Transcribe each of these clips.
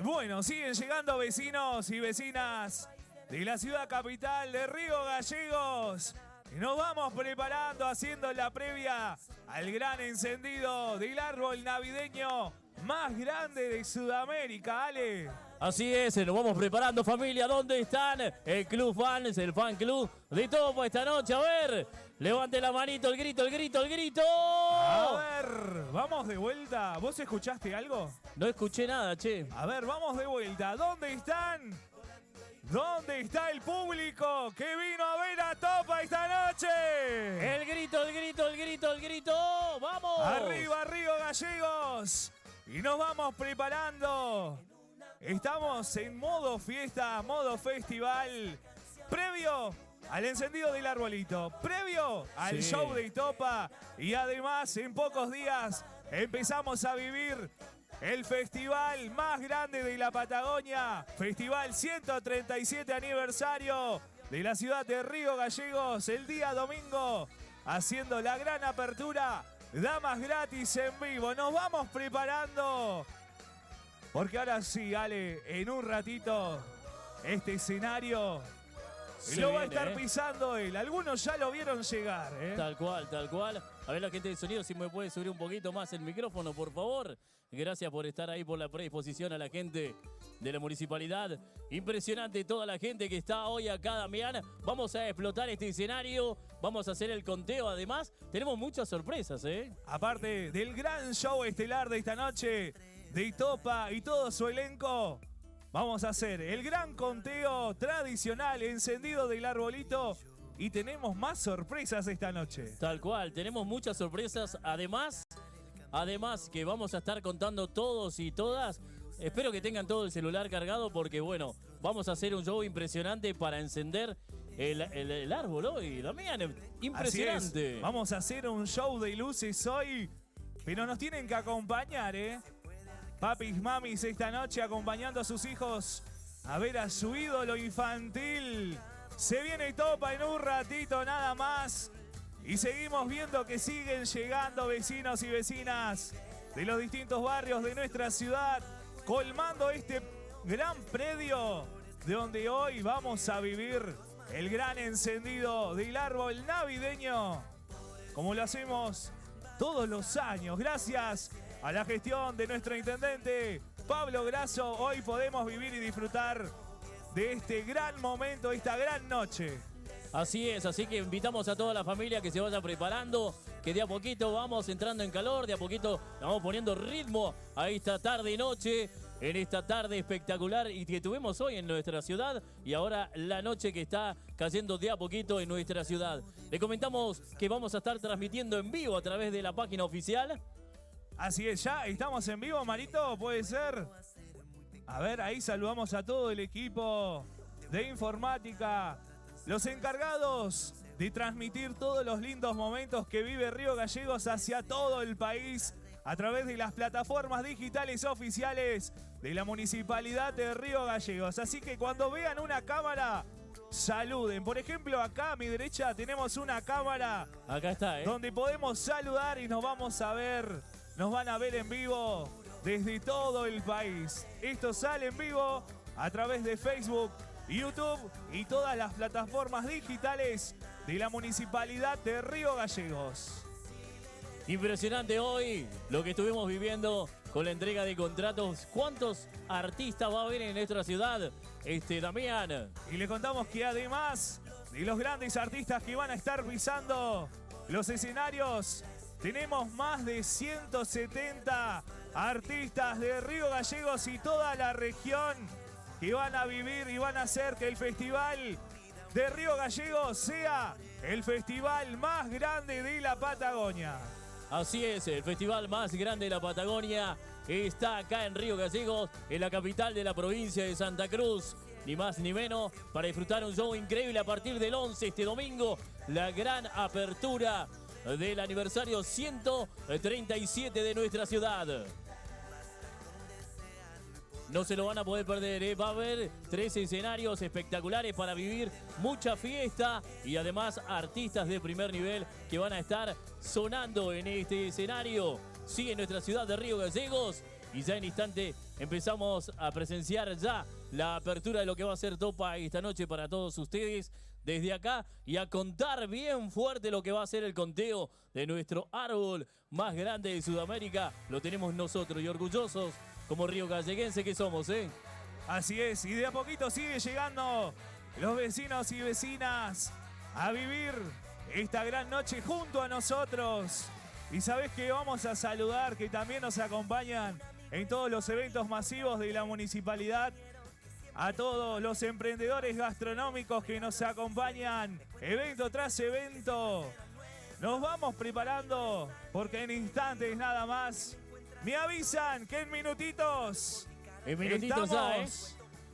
Bueno, siguen llegando vecinos y vecinas de la ciudad capital de Río Gallegos. Y nos vamos preparando, haciendo la previa al gran encendido del árbol navideño más grande de Sudamérica, Ale. Así es, nos vamos preparando, familia. ¿Dónde están? El club fans, el fan club de Topa esta noche. A ver, levante la manito, el grito, el grito, el grito. A ver, vamos de vuelta. ¿Vos escuchaste algo? No escuché nada, che. A ver, vamos de vuelta. ¿Dónde están? ¿Dónde está el público que vino a ver a Topa esta noche? El grito, el grito, el grito, el grito. ¡Vamos! Arriba, Río Gallegos. Y nos vamos preparando. Estamos en modo fiesta, modo festival. Previo al encendido del arbolito. Previo al show de Topa. Y además, en pocos días, empezamos a vivir el festival más grande de la Patagonia. Festival 137 aniversario de la ciudad de Río Gallegos. El día domingo, haciendo la gran apertura. Damas gratis en vivo. Nos vamos preparando. Porque ahora sí, Ale, en un ratito, este escenario lo va a estar pisando él. Algunos ya lo vieron llegar, ¿eh? Tal cual, tal cual. A ver, la gente de sonido, si me puede subir un poquito más el micrófono, por favor. Gracias por estar ahí, por la predisposición a la gente de la municipalidad. Impresionante toda la gente que está hoy acá, Damián. Vamos a explotar este escenario, vamos a hacer el conteo. Además, tenemos muchas sorpresas, ¿eh? Aparte del gran show estelar de esta noche, de Topa y todo su elenco, vamos a hacer el gran conteo tradicional, encendido del arbolito. Y tenemos más sorpresas esta noche. Tal cual, tenemos muchas sorpresas. Además que vamos a estar contando todos y todas. Espero que tengan todo el celular cargado porque, bueno, vamos a hacer un show impresionante para encender el árbol hoy. Damián, impresionante. Así es. Vamos a hacer un show de luces hoy, pero nos tienen que acompañar, ¿eh? Papis, mamis, esta noche acompañando a sus hijos a ver a su ídolo infantil. Se viene Topa en un ratito nada más. Y seguimos viendo que siguen llegando vecinos y vecinas de los distintos barrios de nuestra ciudad, colmando este gran predio de donde hoy vamos a vivir el gran encendido del árbol navideño, como lo hacemos todos los años. Gracias a la gestión de nuestro intendente Pablo Grasso, hoy podemos vivir y disfrutar de este gran momento, esta gran noche. Así es, así que invitamos a toda la familia que se vaya preparando, que de a poquito vamos entrando en calor, de a poquito vamos poniendo ritmo a esta tarde y noche, en esta tarde espectacular y que tuvimos hoy en nuestra ciudad y ahora la noche que está cayendo de a poquito en nuestra ciudad. Le comentamos que vamos a estar transmitiendo en vivo a través de la página oficial. Así es, ya estamos en vivo, Marito, ¿puede ser? A ver, ahí saludamos a todo el equipo de informática, los encargados de transmitir todos los lindos momentos que vive Río Gallegos hacia todo el país a través de las plataformas digitales oficiales de la Municipalidad de Río Gallegos. Así que cuando vean una cámara, saluden. Por ejemplo, acá a mi derecha tenemos una cámara. Acá está, donde podemos saludar y nos vamos a ver, nos van a ver en vivo desde todo el país. Esto sale en vivo a través de Facebook, YouTube y todas las plataformas digitales de la Municipalidad de Río Gallegos. Impresionante hoy lo que estuvimos viviendo con la entrega de contratos. ¿Cuántos artistas va a haber en nuestra ciudad, Damián? Y le contamos que además de los grandes artistas que van a estar pisando los escenarios, tenemos más de 170 artistas de Río Gallegos y toda la región que van a vivir y van a hacer que el Festival de Río Gallegos sea el festival más grande de la Patagonia. Así es, el festival más grande de la Patagonia está acá en Río Gallegos, en la capital de la provincia de Santa Cruz. Ni más ni menos, para disfrutar un show increíble a partir del 11 este domingo, la gran apertura del aniversario 137 de nuestra ciudad. no se lo van a poder perder, ¿eh? Va a haber 3 escenarios espectaculares para vivir mucha fiesta y además artistas de primer nivel que van a estar sonando en este escenario. Sí, en nuestra ciudad de Río Gallegos. Y ya en instante empezamos a presenciar ya la apertura de lo que va a ser Topa esta noche para todos ustedes desde acá y a contar bien fuerte lo que va a ser el conteo de nuestro árbol más grande de Sudamérica. Lo tenemos nosotros y orgullosos como río galleguense que somos, ¿eh? Así es, y de a poquito sigue llegando los vecinos y vecinas a vivir esta gran noche junto a nosotros. Y sabés que vamos a saludar, que también nos acompañan en todos los eventos masivos de la municipalidad, a todos los emprendedores gastronómicos que nos acompañan evento tras evento. Nos vamos preparando porque en instantes nada más me avisan que en minutitos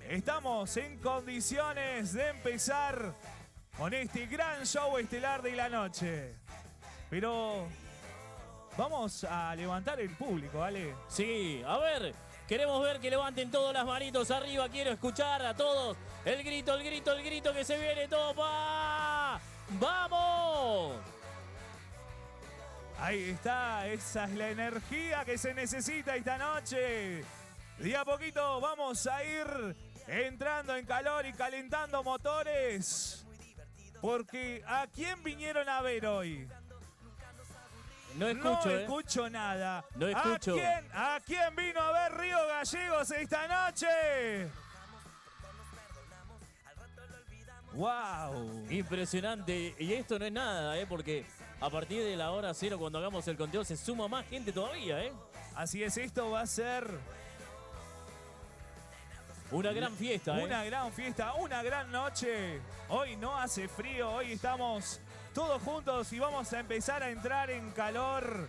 estamos en condiciones de empezar con este gran show estelar de la noche. Pero vamos a levantar el público, ¿vale? Sí, a ver, queremos ver que levanten todas las manitos arriba. Quiero escuchar a todos el grito, el grito, el grito que se viene, Topa. ¡Vamos! Ahí está, esa es la energía que se necesita esta noche. De a poquito vamos a ir entrando en calor y calentando motores. Porque ¿a quién vinieron a ver hoy? No escucho nada. No escucho. ¿A quién vino a ver Río Gallegos esta noche? ¡Wow! Impresionante. Y esto no es nada, porque a partir de la hora 0, cuando hagamos el conteo, se suma más gente todavía, ¿eh? Así es, esto va a ser una gran fiesta, Una gran fiesta, una gran noche. Hoy no hace frío, hoy estamos todos juntos y vamos a empezar a entrar en calor.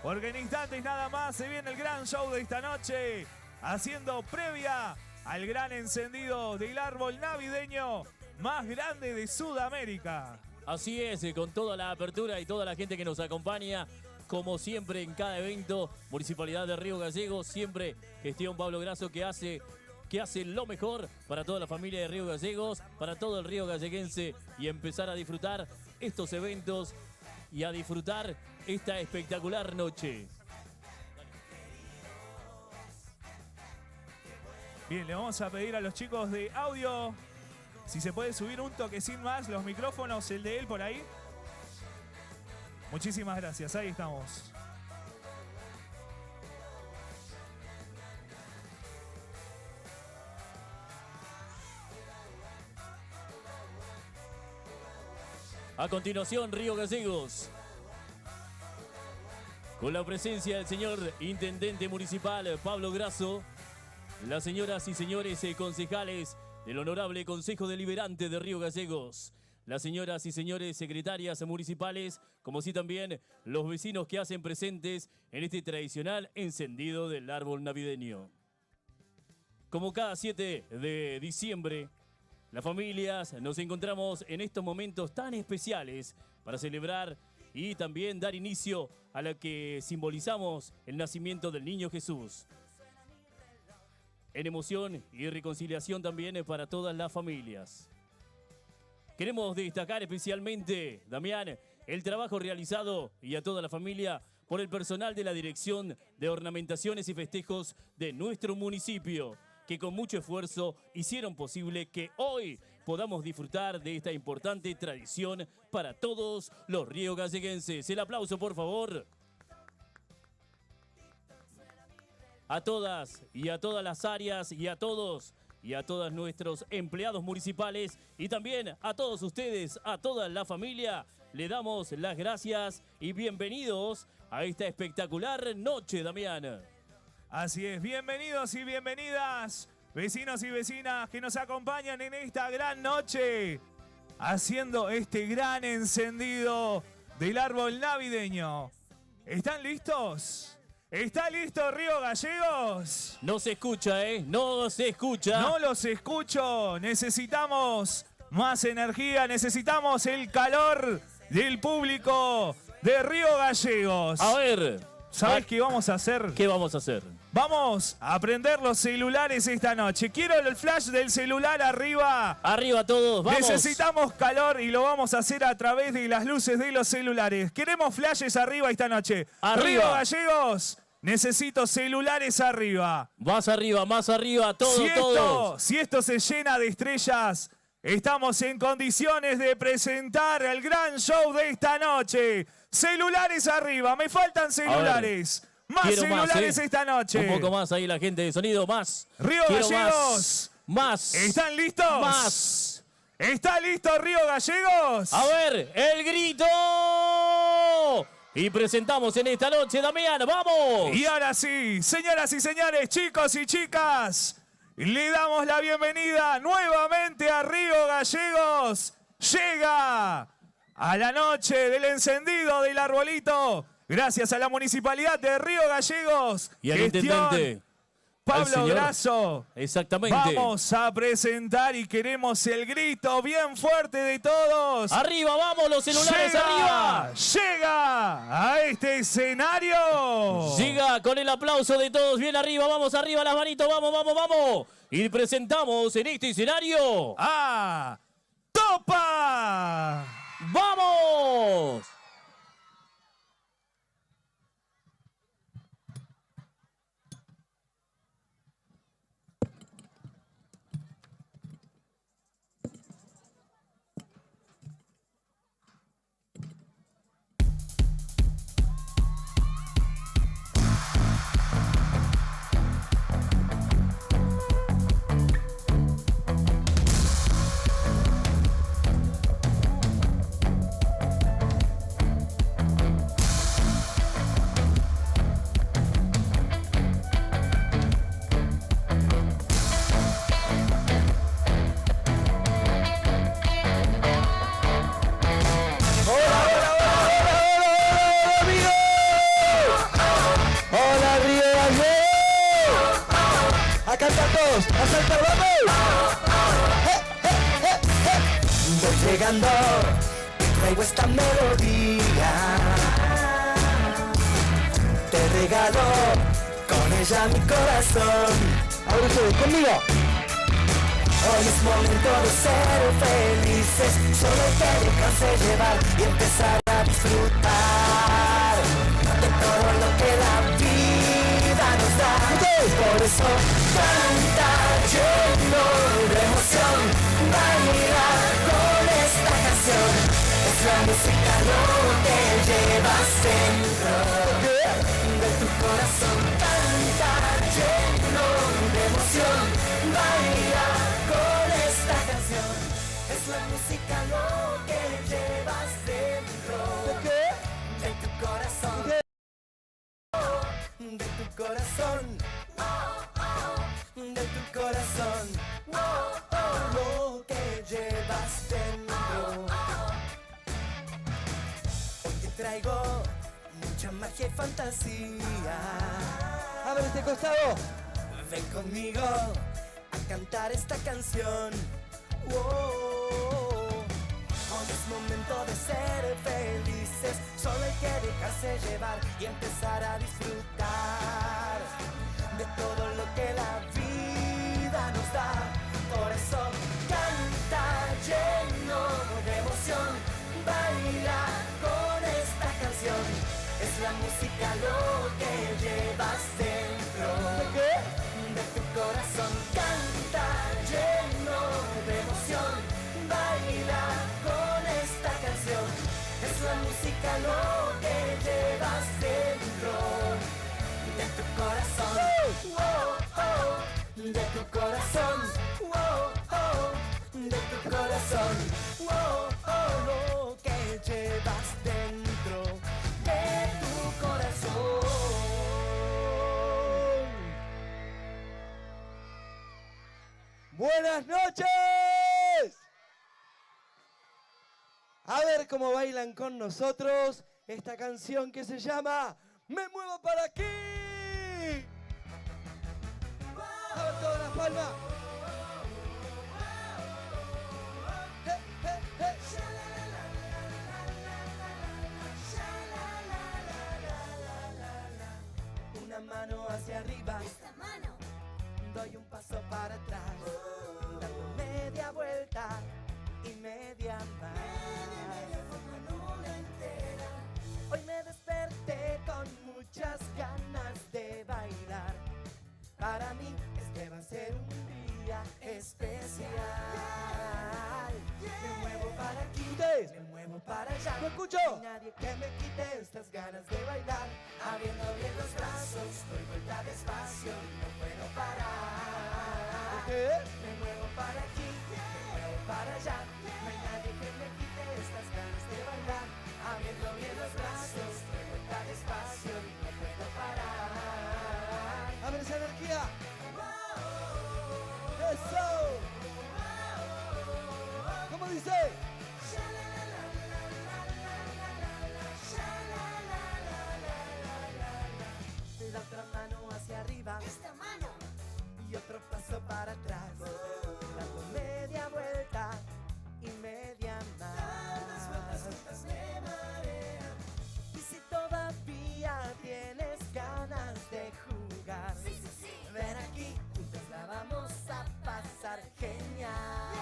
Porque en instantes nada más se viene el gran show de esta noche, haciendo previa al gran encendido del árbol navideño más grande de Sudamérica. Así es, con toda la apertura y toda la gente que nos acompaña, como siempre en cada evento, Municipalidad de Río Gallegos, siempre gestión Pablo Grasso que hace lo mejor para toda la familia de Río Gallegos, para todo el río galleguense y empezar a disfrutar estos eventos y a disfrutar esta espectacular noche. Bien, le vamos a pedir a los chicos de audio si se puede subir un toquecín más los micrófonos, el de él por ahí. Muchísimas gracias, ahí estamos. A continuación, Río Gallegos, con la presencia del señor Intendente Municipal Pablo Grasso, las señoras y señores concejales del Honorable Consejo Deliberante de Río Gallegos, las señoras y señores secretarias municipales, como así también los vecinos que hacen presentes en este tradicional encendido del árbol navideño. Como cada 7 de diciembre, las familias nos encontramos en estos momentos tan especiales para celebrar y también dar inicio a lo que simbolizamos el nacimiento del niño Jesús. En emoción y reconciliación también para todas las familias. Queremos destacar especialmente, Damián, el trabajo realizado y a toda la familia por el personal de la Dirección de Ornamentaciones y Festejos de nuestro municipio, que con mucho esfuerzo hicieron posible que hoy podamos disfrutar de esta importante tradición para todos los riogalleguenses. El aplauso, por favor. A todas y a todas las áreas y a todos y a todos nuestros empleados municipales y también a todos ustedes, a toda la familia, le damos las gracias y bienvenidos a esta espectacular noche, Damián. Así es, bienvenidos y bienvenidas, vecinos y vecinas que nos acompañan en esta gran noche, haciendo este gran encendido del árbol navideño. ¿Están listos? ¿Está listo Río Gallegos? No se escucha, no se escucha. No los escucho, necesitamos más energía, necesitamos el calor del público de Río Gallegos. A ver. ¿Sabes qué vamos a hacer? ¿Qué vamos a hacer? Vamos a prender los celulares esta noche. Quiero el flash del celular arriba. Arriba todos, vamos. Necesitamos calor y lo vamos a hacer a través de las luces de los celulares. Queremos flashes arriba esta noche. Arriba. Río Gallegos, necesito celulares arriba. Más arriba, todo. Si esto se llena de estrellas, estamos en condiciones de presentar el gran show de esta noche. Celulares arriba, me faltan celulares. Más celulares esta noche. Un poco más ahí la gente de sonido, más. Río Gallegos. Más. ¿Están listos? Más. ¿Está listo Río Gallegos? A ver, el grito. Y presentamos en esta noche, Damián, ¡vamos! Y ahora sí, señoras y señores, chicos y chicas, le damos la bienvenida nuevamente a Río Gallegos. Llega a la noche del encendido del arbolito. Gracias a la Municipalidad de Río Gallegos. Y al intendente Pablo Grasso. Exactamente. Vamos a presentar y queremos el grito bien fuerte de todos. Arriba, vamos, los celulares arriba. Llega a este escenario. Llega con el aplauso de todos, bien arriba, vamos arriba, las manitos, vamos, vamos, vamos. Y presentamos en este escenario a Topa. ¡Vamos! ¡A saltar, vamos! Voy llegando y traigo esta melodía. Te regalo con ella mi corazón. Ahora ustedes, conmigo. Hoy es momento de ser felices. Solo hay que dejarse llevar y empezar a disfrutar de todo lo que la vida nos da. Por eso canta lleno de emoción, baila con esta canción. Es la música lo que llevas dentro de tu corazón. Canta lleno de emoción, baila con esta canción. Es la música lo que llevas dentro de tu corazón. De tu corazón. De tu corazón, lo que llevas dentro. Hoy te traigo mucha magia y fantasía. A ver este costado. Ven conmigo a cantar esta canción. Hoy es momento de ser felices. Solo hay que dejarse llevar y empezar a disfrutar de todo lo que la vida nos da. Por eso canta lleno de emoción, baila con esta canción. Es la música lo que llevas dentro de tu corazón. Canta lleno de emoción, baila con esta canción. Es la música lo que llevas dentro de tu corazón. De tu corazón, de tu corazón, lo que llevas dentro de tu corazón. Buenas noches. A ver cómo bailan con nosotros esta canción que se llama Me muevo para aquí. A ver todas las palmas. Una mano hacia hacia arriba, esta mano, doy un paso para atrás, dando media vuelta y media más. forman una entera. Hoy me desperté con muchas ganas de bailar. Para mí este va a ser un día especial. Me muevo para aquí, me muevo para allá. ¡Lo escucho! Y nadie que me quite estas ganas de bailar. Abriendo bien los brazos, doy vuelta despacio y no puedo parar. ¿Qué? Me muevo para aquí, me muevo para allá. No hay nadie que me quite estas ganas de bailar. Abriendo bien los brazos, doy vuelta despacio y no puedo parar. A ver esa energía. ¡Eso! ¿Cómo dice? La otra mano hacia arriba Esta mano, y otro paso para atrás, dando media vuelta y media más. las vueltas me marean. Y si todavía tienes ganas de jugar, Sí, sí, sí. ven aquí, juntos la vamos a pasar genial.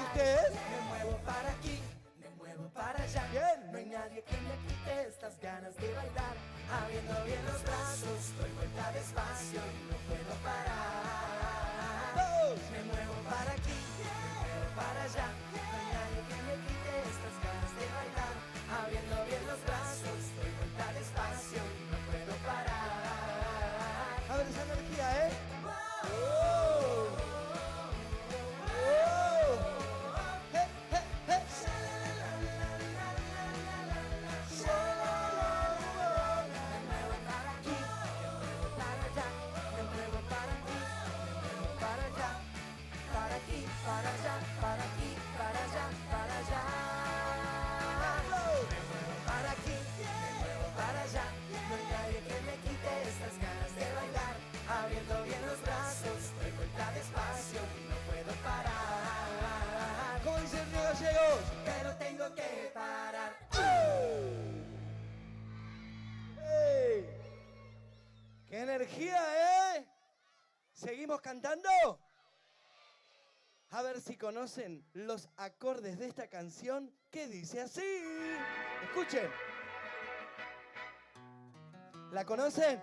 ¿Ustedes? Me muevo para aquí, me muevo para allá. Bien. No hay nadie que me quite estas ganas de bailar. Abriendo bien los brazos, doy vuelta despacio y no puedo parar. Me muevo para aquí, me muevo para allá. No hay nadie que me quite estas ganas de bailar. Abriendo bien los brazos, doy vuelta despacio y no puedo parar. A ver esa energía, ¿eh? Para allá, para aquí, para allá, para allá. Me muevo para aquí, me muevo para allá. No hay nadie que me quite estas ganas de bailar. Abriendo bien los brazos, doy vuelta despacio y no puedo parar. ¿Cómo dice el Río Gallegos? Pero tengo que parar. ¡Ey! ¡Qué energía, eh! ¿Seguimos cantando? A ver si conocen los acordes de esta canción que dice así. Escuchen. ¿La conocen?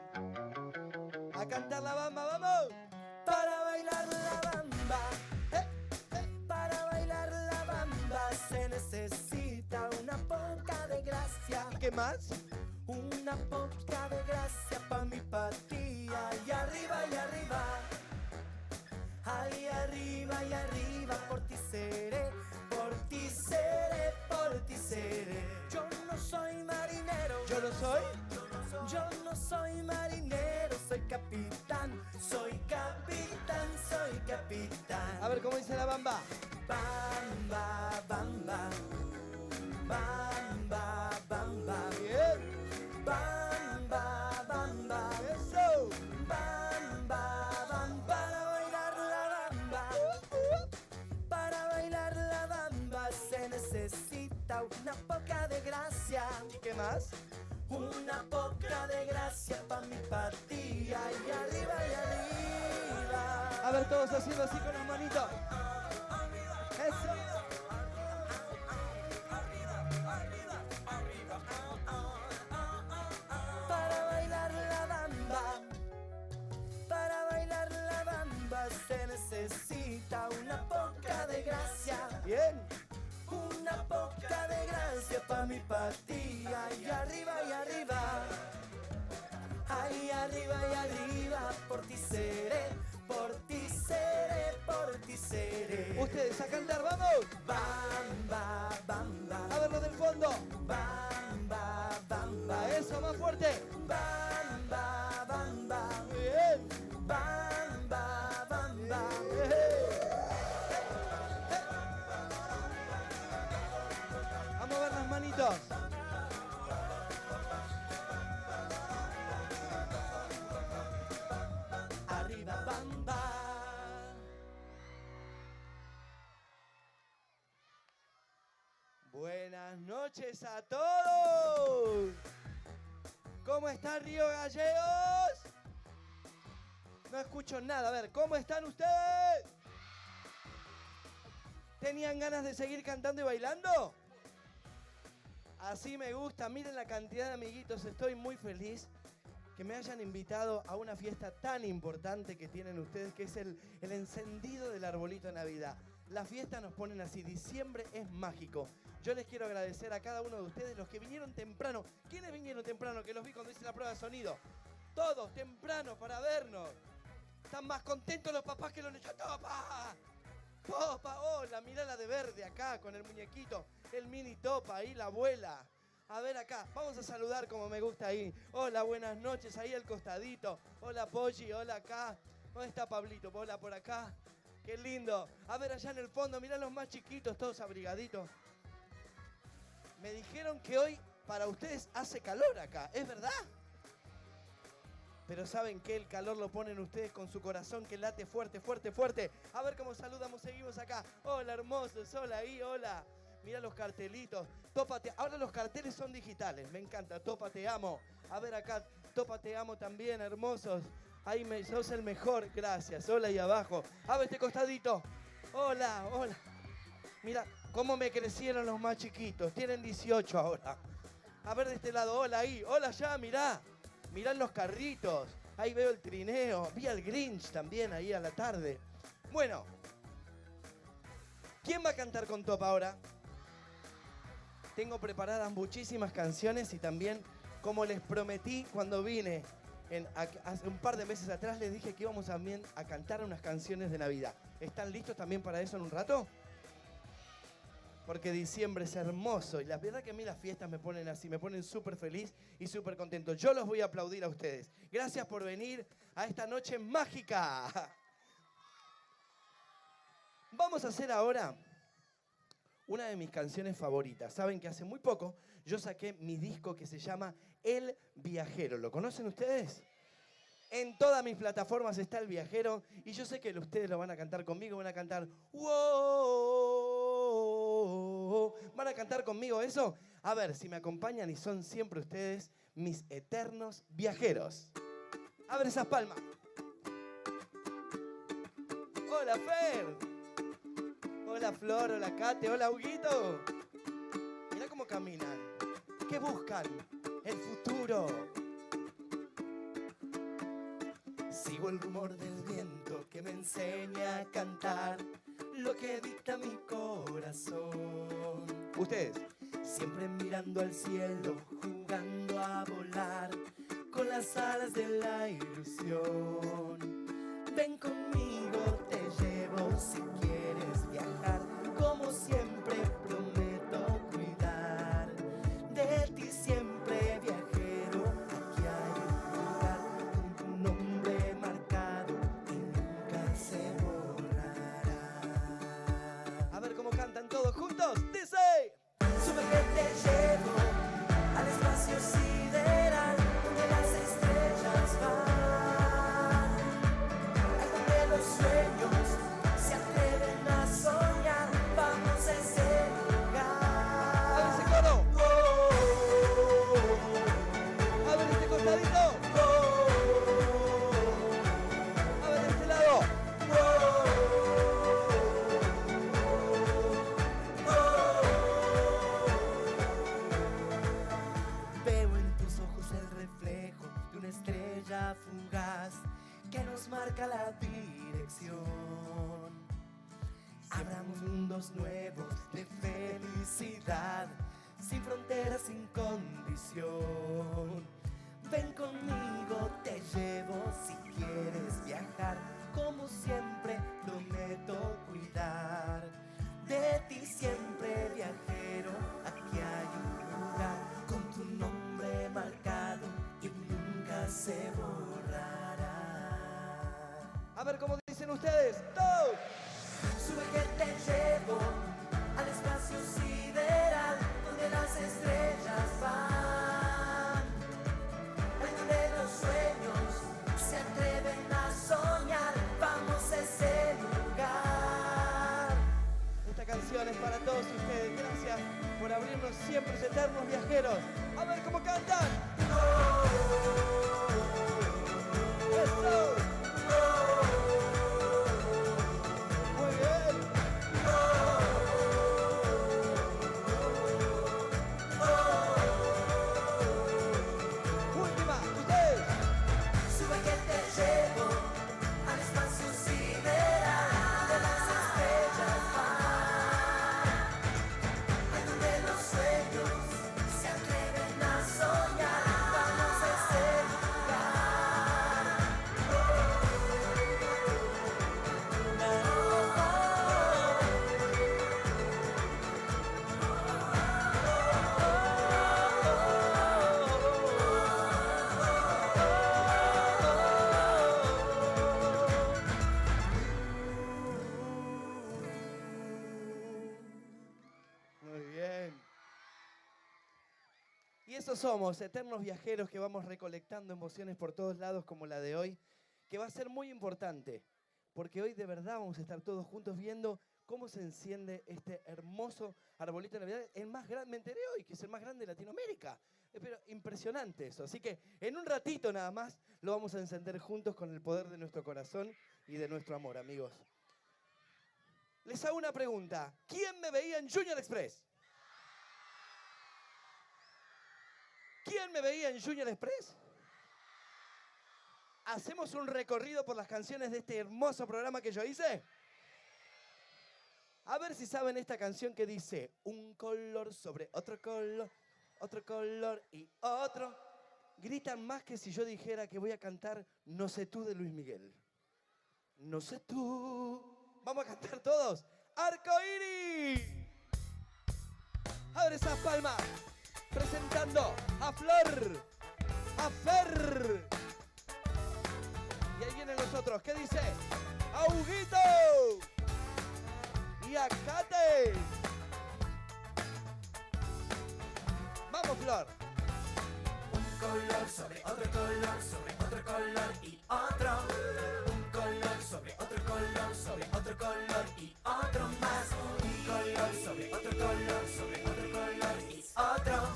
A cantar la bamba, vamos. Para bailar la bamba, para bailar la bamba se necesita una poca de gracia. ¿Y qué más? Una poca de gracia pa' mi patilla. Y arriba, y arriba. Ahí arriba y arriba, por ti seré, por ti seré, por ti seré. Yo no soy marinero. ¿Yo lo soy? Yo no soy marinero, soy capitán, soy capitán, soy capitán. A ver, ¿cómo dice la bamba? Bamba, bamba, bamba, bamba. Bien. Bamba, bamba. Eso. Bamba, bamba. Para bailar la bamba, para bailar la bamba se necesita una poca de gracia. ¿Y qué más? Una poca de gracia pa' mi patilla. Y arriba y arriba. A ver, todos haciendo así con las manitos. Eso. Para bailar la bamba, para bailar la bamba se necesita una poca de gracia. Bien. Una poca de gracia pa' mi patilla. Y arriba y arriba. Ahí arriba y arriba. Por ti seré, por ti seré, por ti seré. Ustedes a cantar, vamos. Bamba, bamba. A ver lo del fondo. Bamba, bamba. Eso, más fuerte. Bamba, bamba. Bien. Bamba, bamba. A mover las manitos. Arriba, bamba. Buenas noches a todos. ¿Cómo está Río Gallegos? No escucho nada. A ver, ¿cómo están ustedes? ¿Tenían ganas de seguir cantando y bailando? Así me gusta. Miren la cantidad de amiguitos. Estoy muy feliz que me hayan invitado a una fiesta tan importante que tienen ustedes, que es el encendido del arbolito de Navidad. La fiesta nos ponen así. Diciembre es mágico. Yo les quiero agradecer a cada uno de ustedes, los que vinieron temprano. ¿Quiénes vinieron temprano? Que los vi cuando hice la prueba de sonido. Todos temprano para vernos. Están más contentos los papás que los niños. ¡Topa! ¡Topa! Hola, mirá la de verde acá con el muñequito. El mini Topa ahí, la abuela. A ver acá, vamos a saludar como me gusta ahí. Hola, buenas noches, ahí al costadito. Hola, Polly, hola acá. ¿Dónde está Pablito? Hola por acá. Qué lindo. A ver allá en el fondo, mirá los más chiquitos, todos abrigaditos. Me dijeron que hoy para ustedes hace calor acá, ¿es verdad? Pero ¿saben qué? El calor lo ponen ustedes con su corazón que late fuerte, fuerte, fuerte. A ver cómo saludamos, seguimos acá. Hola, hermosos, hola ahí, hola. Mira los cartelitos. Topa, ahora los carteles son digitales, me encanta. Topa, te amo. A ver acá, Topa, te amo también, hermosos. Ahí sos el mejor, gracias. Hola ahí abajo. A ver este costadito. Hola, hola. Mira cómo me crecieron los más chiquitos. Tienen 18 ahora. A ver de este lado, hola ahí. Hola allá, mirá. Mirá los carritos. Ahí veo el trineo. Vi al Grinch también ahí a la tarde. Bueno. ¿Quién va a cantar con Topa ahora? Tengo preparadas muchísimas canciones y también, como les prometí cuando vine hace un par de meses atrás, les dije que íbamos también a cantar unas canciones de Navidad. ¿Están listos también para eso en un rato? Porque diciembre es hermoso y la verdad que a mí las fiestas me ponen así, me ponen súper feliz y súper contento. Yo los voy a aplaudir a ustedes. Gracias por venir a esta noche mágica. Vamos a hacer ahora una de mis canciones favoritas. Saben que hace muy poco yo saqué mi disco que se llama El Viajero. ¿Lo conocen ustedes? En todas mis plataformas está El Viajero y yo sé que ustedes lo van a cantar conmigo, van a cantar wow. ¿Van a cantar conmigo eso? A ver, si me acompañan y son siempre ustedes mis eternos viajeros. A ver esas palmas. Hola, Fer. Hola, Flor. Hola, Kate. Hola, Huguito. Mira cómo caminan. ¿Qué buscan? El futuro. Sigo el rumor del viento que me enseña a cantar lo que dicta mi corazón. Ustedes, siempre mirando al cielo, jugando a volar con las alas de la ilusión. Ven conmigo, te llevo si quieres viajar. Como siempre prometo cuidar de ti siempre, viajero. Aquí hay un lugar con tu nombre marcado y nunca se borrará. A ver cómo cantan todos juntos. Dice: sube que te llevo al espacio sideral donde las estrellas van, al donde los sueños se atreven a soñar. Vamos a ese lugar. A ver ese coro. A ver este costadito. A ver de este lado. Veo en tus ojos el reflejo de una estrella fugaz que nos marca la dirección. Abramos mundos nuevos de felicidad, sin fronteras, sin condición. Ven conmigo, te llevo si quieres viajar. Como siempre prometo cuidar de ti siempre, viajero. Aquí hay un lugar con tu nombre marcado y nunca se borrará. A ver cómo dicen ustedes. ¡Todos! Sube que te llevo al espacio sideral donde las estrellas van, al donde los sueños se atreven a soñar. Vamos a ese lugar. Esta canción es para todos ustedes. Gracias por abrirnos siempre eternos viajeros. A ver cómo cantan. ¡Eso! eso somos, eternos viajeros que vamos recolectando emociones por todos lados como la de hoy, que va a ser muy importante, porque hoy de verdad vamos a estar todos juntos viendo cómo se enciende este hermoso arbolito de Navidad, el más grande, me enteré hoy, que es el más grande de Latinoamérica. Pero impresionante eso, así que en un ratito nada más lo vamos a encender juntos con el poder de nuestro corazón y de nuestro amor, amigos. Les hago una pregunta, ¿quién me veía en Junior Express? ¿Quién me veía en Junior Express? ¿Hacemos un recorrido por las canciones de este hermoso programa que yo hice? A ver si saben esta canción que dice un color sobre otro color y otro. Gritan más que si yo dijera que voy a cantar No sé tú de Luis Miguel. No sé tú. Vamos a cantar todos. ¡Arcoíris! Abre esas palmas. Presentando a Flor, a Fer. Y ahí vienen los otros. ¿Qué dice? A Huguito y a Kate. Vamos, Flor. Un color sobre otro color, sobre otro color y otro. Un color sobre otro color, sobre otro color y otro más. Un color sobre otro color, sobre otro color y otro.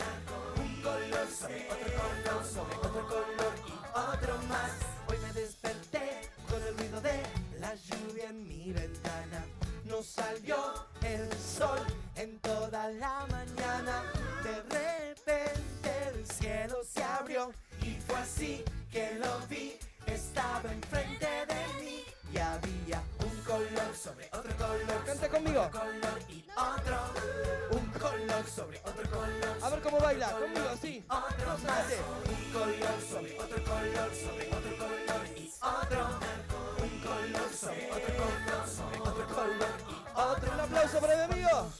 Un color sobre otro color, sobre otro color y otro más. Hoy me desperté con el ruido de la lluvia en mi ventana. No salió el sol en toda la mañana. De repente el cielo se abrió y fue así que lo vi. Estaba enfrente de mí y había un color sobre otro color. Canta conmigo. Otro color y otro. Un color sobre otro color. A ver cómo baila, conmigo, así. Otro No se más. mete. Un color sobre otro color, sobre otro color y otro. Un color sobre otro color, sobre otro color y Otro, un aplauso para mi amigo.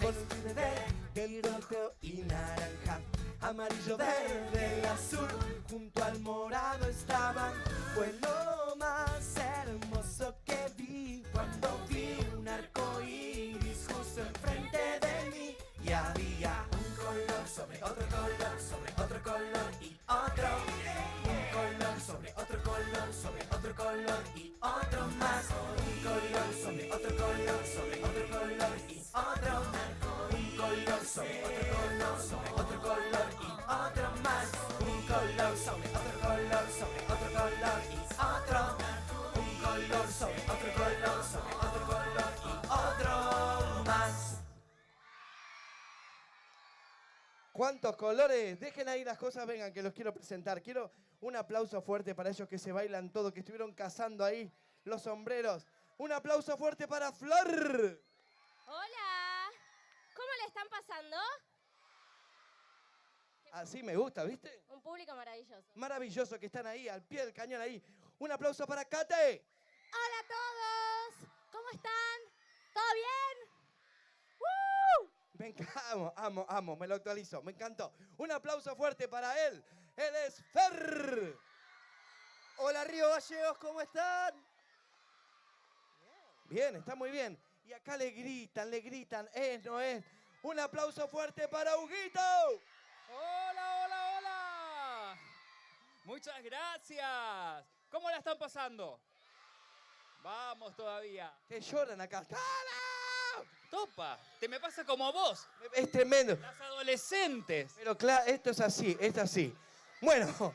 con un bebé, rojo y naranja, amarillo, verde y azul, junto al morado estaban. Fue lo más hermoso que vi cuando vi un arco iris justo enfrente de mí. Y había un color sobre otro color, sobre otro color y otro. Un color sobre otro color, sobre otro color y otro más. Un color sobre otro color, sobre otro color y otro. Un color sobre otro color, sobre otro color y otro más. Un color sobre otro color, sobre otro color y otro. Un color sobre otro color, sobre otro color y otro más. ¿cuántos colores? Dejen ahí las cosas, vengan que los quiero presentar. Quiero un aplauso fuerte para ellos que se bailan todo, que estuvieron cazando ahí los sombreros. Un aplauso fuerte para Flor. Hola, ¿cómo le están pasando? Así me gusta, ¿viste? Un público maravilloso. Maravilloso que están ahí, al pie del cañón ahí. Un aplauso para Kate. Hola a todos, ¿cómo están? ¿Todo bien? ¡Woo! Me encanta, amo, me lo actualizo, me encantó. Un aplauso fuerte para él. Él es Fer. Hola Río Gallegos, ¿cómo están? Bien, está muy bien. Y acá le gritan, no es. Un aplauso fuerte para Huguito. Hola, hola, hola. Muchas gracias. ¿Cómo la están pasando? Vamos todavía. Que lloran acá. ¡Tala! Topa, te me pasa como a vos, Es tremendo. las adolescentes. Pero claro, esto es así, Bueno,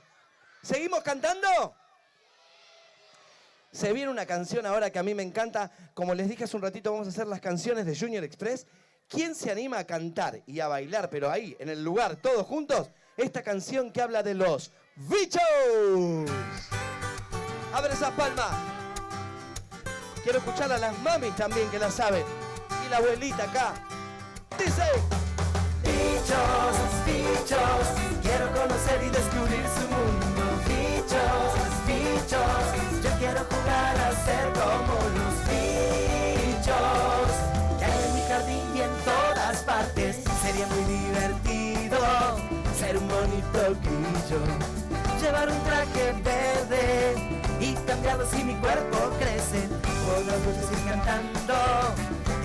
¿seguimos cantando? Se viene una canción ahora que a mí me encanta. Como les dije hace un ratito, vamos a hacer las canciones de Junior Express. ¿Quién se anima a cantar y a bailar, pero ahí, en el lugar, todos juntos? Esta canción que habla de los bichos. Abre esas palmas. Quiero escuchar a las mamis también que la saben. Y la abuelita acá. Dice... Bichos, bichos, quiero conocer y descubrir su mundo. Bichos, bichos, yo quiero jugar a ser como los bichos que hay en mi jardín y en todas partes. Sería muy divertido ser un bonito grillo, llevar un traje verde y cambiarlo si mi cuerpo crece. Puedo ir cantando,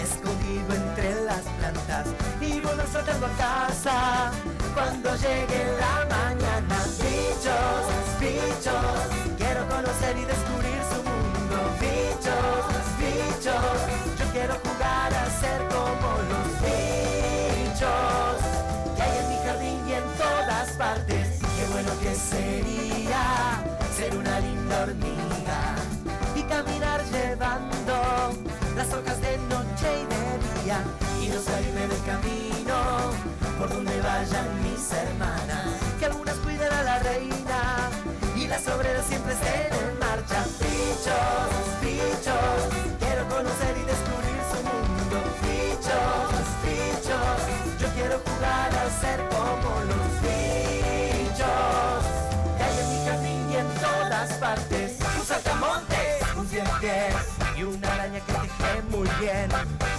escondido entre las plantas, y volar saltando a casa cuando llegue la mañana. Bichos, bichos, quiero conocer y descubrir su mundo. Bichos, bichos, yo quiero jugar a ser como los bichos que hay en mi jardín y en todas partes. Qué bueno que sería ser una linda hormiga y caminar llevando las hojas de noche y de día y no salirme del camino por donde vayan mis hermanas. Que algunas cuiden a la reina y las obreras siempre estén en marcha. Bichos, bichos, quiero conocer y descubrir su mundo. Bichos, bichos, yo quiero jugar a ser como los bichos que hay en mi jardín y en todas partes. Un saltamontes, un cienpiés y una araña que teje muy bien.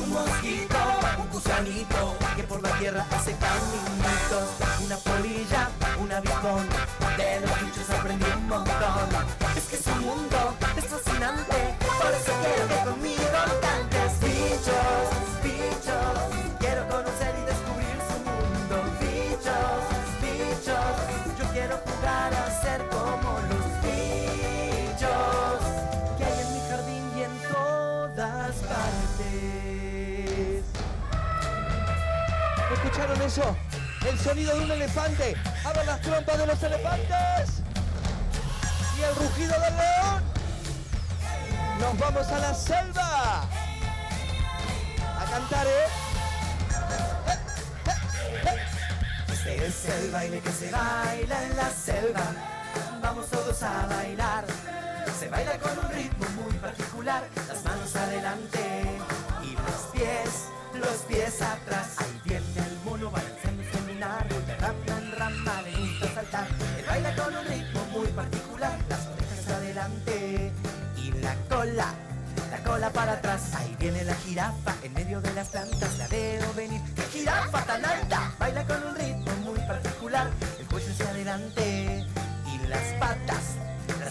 Un mosquito, un gusanito que por la tierra hace caminitos. Una polilla, un avispón, de los bichos aprendí un montón. Es que su mundo es fascinante, por eso quiero que conmigo cantes. Bichos, bichos, quiero conocer y descubrir su mundo. Bichos, bichos, yo quiero jugar a ser como los bichos que hay en mi jardín y en todas partes. ¿Escucharon eso? El sonido de un elefante. ¡Abran las trompas de los elefantes! Y el rugido del león. Nos vamos a la selva. A cantar, ¿eh? Este es el baile que se baila en la selva. Vamos todos a bailar. Se baila con un ritmo muy particular. Las manos adelante y los pies atrás. Ahí viene el mono balanzándose en un árbol. De rama en rama le gusta saltar. Él baila con un ritmo muy particular. Las orejas adelante y la cola para atrás. Ahí viene la jirafa en medio de las plantas. La veo venir. ¡Qué jirafa tan alta! Baila con un ritmo muy particular. El cuello hacia adelante y las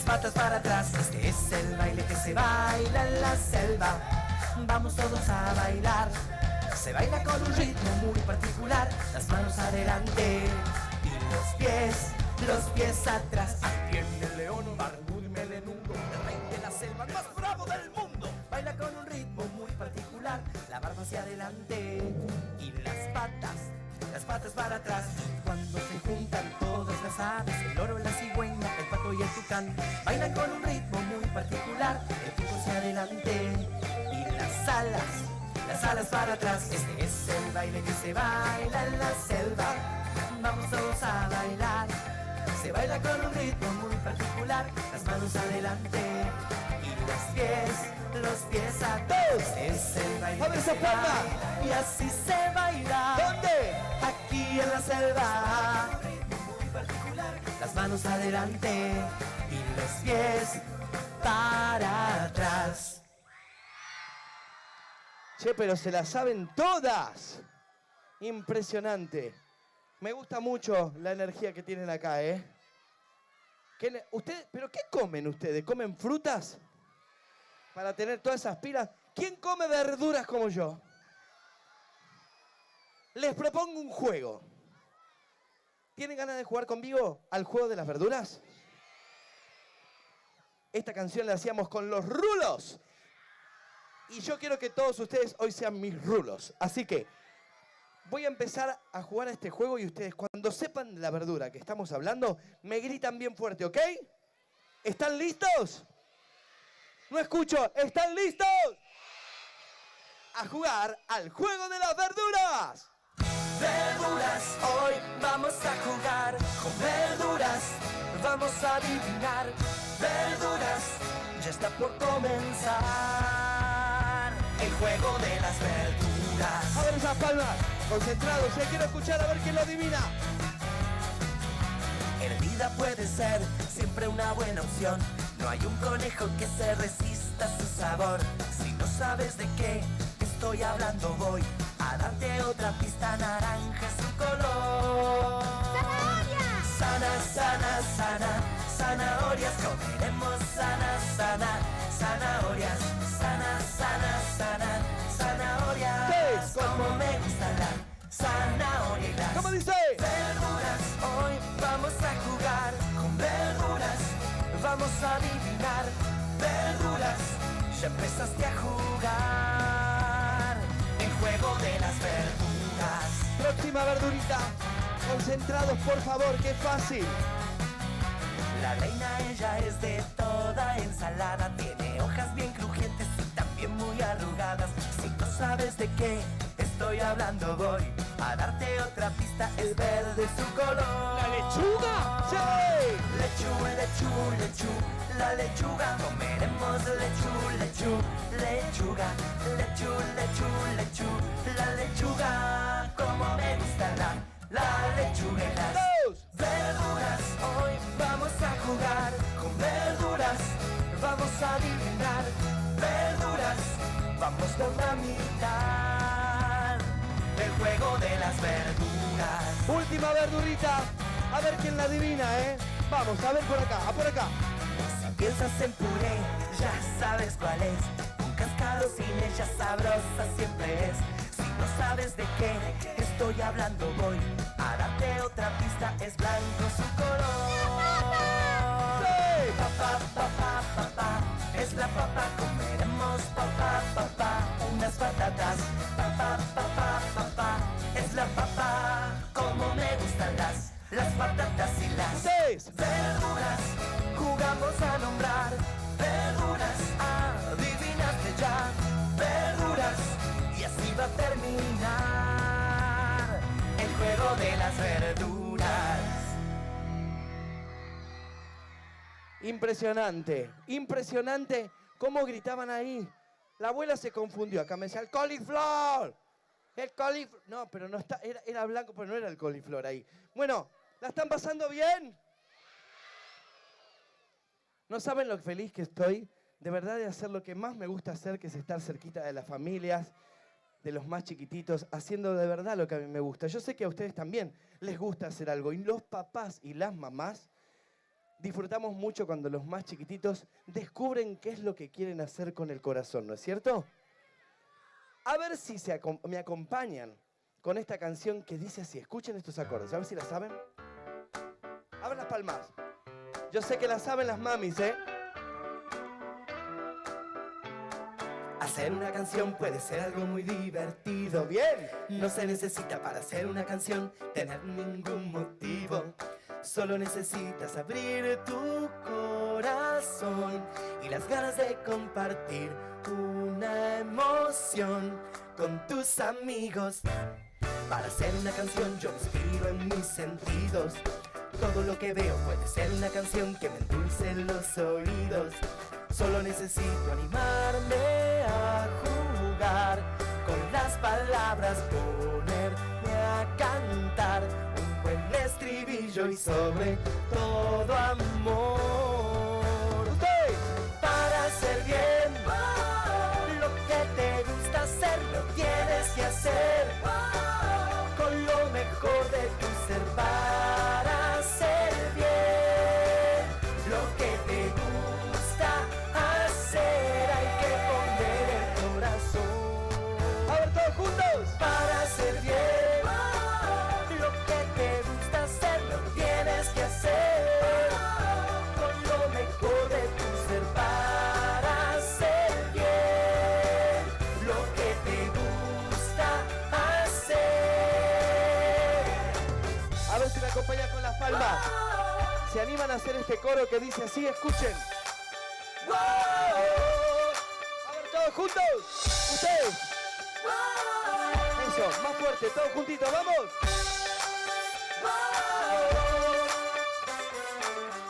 patas para atrás. Este es el baile que se baila en la selva. Vamos todos a bailar. Se baila con un ritmo muy particular. Las manos adelante y los pies atrás. Ahí viene el león barbudo y melenudo, el rey de la selva, el más bravo del mundo. Baila con un ritmo muy particular. La barba hacia adelante y las patas para atrás. Cuando se juntan todas las aves, el loro, la cigüeña, el pato y el tucán, bailan con un ritmo muy particular. El pico hacia adelante y las alas para atrás. Este es el baile que se baila en la selva. Vamos todos a bailar. Se baila con un ritmo muy particular. Las manos adelante y los pies atrás. Este es el baile ¡Abre que esa se palma! baila y así se baila. ¿Dónde? Aquí en la selva. Las manos adelante y los pies para atrás. Che, pero se las saben todas. Impresionante. Me gusta mucho la energía que tienen acá, ¿eh? ¿Pero qué comen ustedes? ¿Comen frutas? Para tener todas esas pilas. ¿Quién come verduras como yo? Les propongo un juego. ¿Tienen ganas de jugar conmigo al juego de las verduras? Esta canción la hacíamos con los rulos. Y yo quiero que todos ustedes hoy sean mis rulos. Así que voy a empezar a jugar a este juego y ustedes, cuando sepan de la verdura que estamos hablando, me gritan bien fuerte, ¿ok? ¿Están listos? No escucho. ¿Están listos? A jugar al juego de las verduras. Verduras, hoy vamos a jugar con verduras. Vamos a adivinar. Verduras, ya está por comenzar el juego de las verduras. A ver esas palmas. Concentrados, quiero escuchar a ver quién lo adivina. Hervida puede ser siempre una buena opción. No hay un conejo que se resista a su sabor. Si no sabes de qué estoy hablando, voy a darte otra pista. Naranja es su color. ¡Zanahoria! Sana, zanahorias. Comeremos zanahorias. Zanahorias. ¿Qué? Como me gusta la zanahoria y las ¿Cómo dice? verduras. vamos a adivinar. Verduras, ya empezaste a jugar el juego de las verduras. Próxima verdurita. Concentrados, por favor, que fácil. La reina ella es de toda ensalada, tiene hojas bien crujientes y también muy arrugadas. Si no sabes de qué estoy hablando voy a darte otra pista, es verde su color. ¿La lechuga? ¡Sí! La lechuga, comeremos lechuga, la lechuga, como me gusta la lechuga y las verduras. Hoy vamos a jugar con verduras, vamos a adivinar verduras, vamos con la mitad del juego de las verduras. Última verdurita. A ver quién la adivina, ¿eh? Vamos, a ver por acá, por acá. Si piensas en puré, ya sabes cuál es. Un cascado sin ella sabrosa siempre es. Si no sabes de qué estoy hablando voy a darte otra pista, es blanco su color. ¡Sí! Papá, es la papa, comeremos papá, unas patatas. Papá, es la papa, como me gustan las patatas y las ¡Seis! verduras. Jugamos a nombrar verduras, adivinaste ya, verduras, y así va a terminar el juego de las verduras. Impresionante, impresionante cómo gritaban ahí. La abuela se confundió, acá me decía, el coliflor. El coliflor. No, pero no está, era blanco, pero no era el coliflor ahí. Bueno, ¿la están pasando bien? No saben lo feliz que estoy, de verdad, de hacer lo que más me gusta hacer, que es estar cerquita de las familias, de los más chiquititos, haciendo de verdad lo que a mí me gusta. Yo sé que a ustedes también les gusta hacer algo, y los papás y las mamás disfrutamos mucho cuando los más chiquititos descubren qué es lo que quieren hacer con el corazón, ¿no es cierto? A ver si me acompañan con esta canción que dice así. Escuchen estos acordes, a ver si la saben. A ver las palmas. Yo sé que la saben las mamis, ¿eh? Hacer una canción puede ser algo muy divertido. Bien. No se necesita para hacer una canción tener ningún motivo. Solo necesitas abrir tu corazón y las ganas de compartir una emoción con tus amigos. Para hacer una canción yo me inspiro en mis sentidos. Todo lo que veo puede ser una canción que me endulce los oídos. Solo necesito animarme a jugar con las palabras, ponerme a cantar un buen estribillo y sobre todo amor. Para hacer bien lo que te gusta hacer, lo tienes que hacer con lo mejor de tu ser. Para hacer bien lo que te gusta hacer, hay que poner el corazón. A ver, todos juntos. Para hacer bien lo que te gusta hacer, lo tienes que hacer con lo mejor de tu ser. Para hacer bien lo que te gusta hacer. A ver si me acompañan con las palmas. ¿Se animan a hacer este coro que dice así? Escuchen. A ver, todos juntos. Ustedes. Eso, más fuerte, todos juntitos, vamos.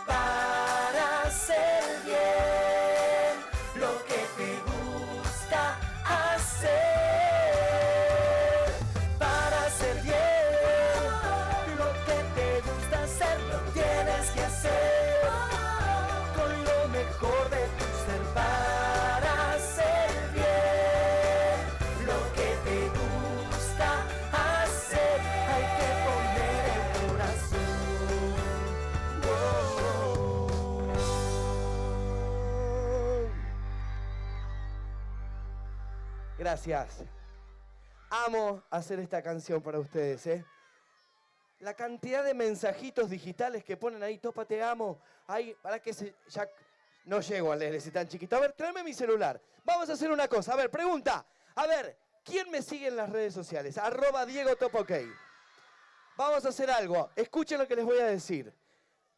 Para hacer bien lo que te gusta hacer. Para hacer bien lo que te gusta hacer, lo tienes que hacer con lo mejor de tu ser. Para hacer bien lo que te gusta hacer, hay que poner el corazón. Gracias. Amo hacer esta canción para ustedes, ¿eh? La cantidad de mensajitos digitales que ponen ahí, Topa te amo, ahí, para que ya No llego a leer ese tan chiquito. A ver, tráeme mi celular. Vamos a hacer una cosa. A ver, pregunta. A ver, ¿quién me sigue en las redes sociales? @DiegoTopOK. Vamos a hacer algo. Escuchen lo que les voy a decir.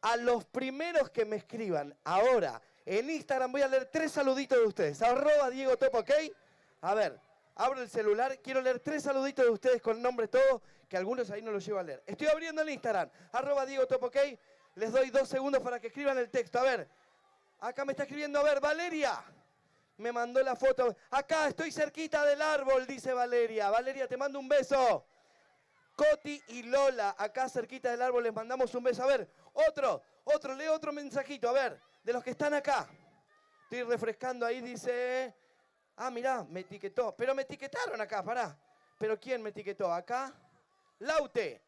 A los primeros que me escriban ahora en Instagram voy a leer 3 saluditos de ustedes. @DiegoTopOK. A ver, abro el celular. Quiero leer 3 saluditos de ustedes con nombre todo, que algunos ahí no los llevo a leer. Estoy abriendo el Instagram. @DiegoTopOK. Les doy 2 segundos para que escriban el texto. A ver, acá me está escribiendo, a ver, Valeria. Me mandó la foto. Acá estoy cerquita del árbol, dice Valeria. Valeria, te mando un beso. Coti y Lola, acá cerquita del árbol, les mandamos un beso. A ver, leo otro mensajito, a ver, de los que están acá. Estoy refrescando ahí, dice... Ah, mirá, me etiquetó. Pero me etiquetaron acá, pará. ¿Pero quién me etiquetó? Acá, Laute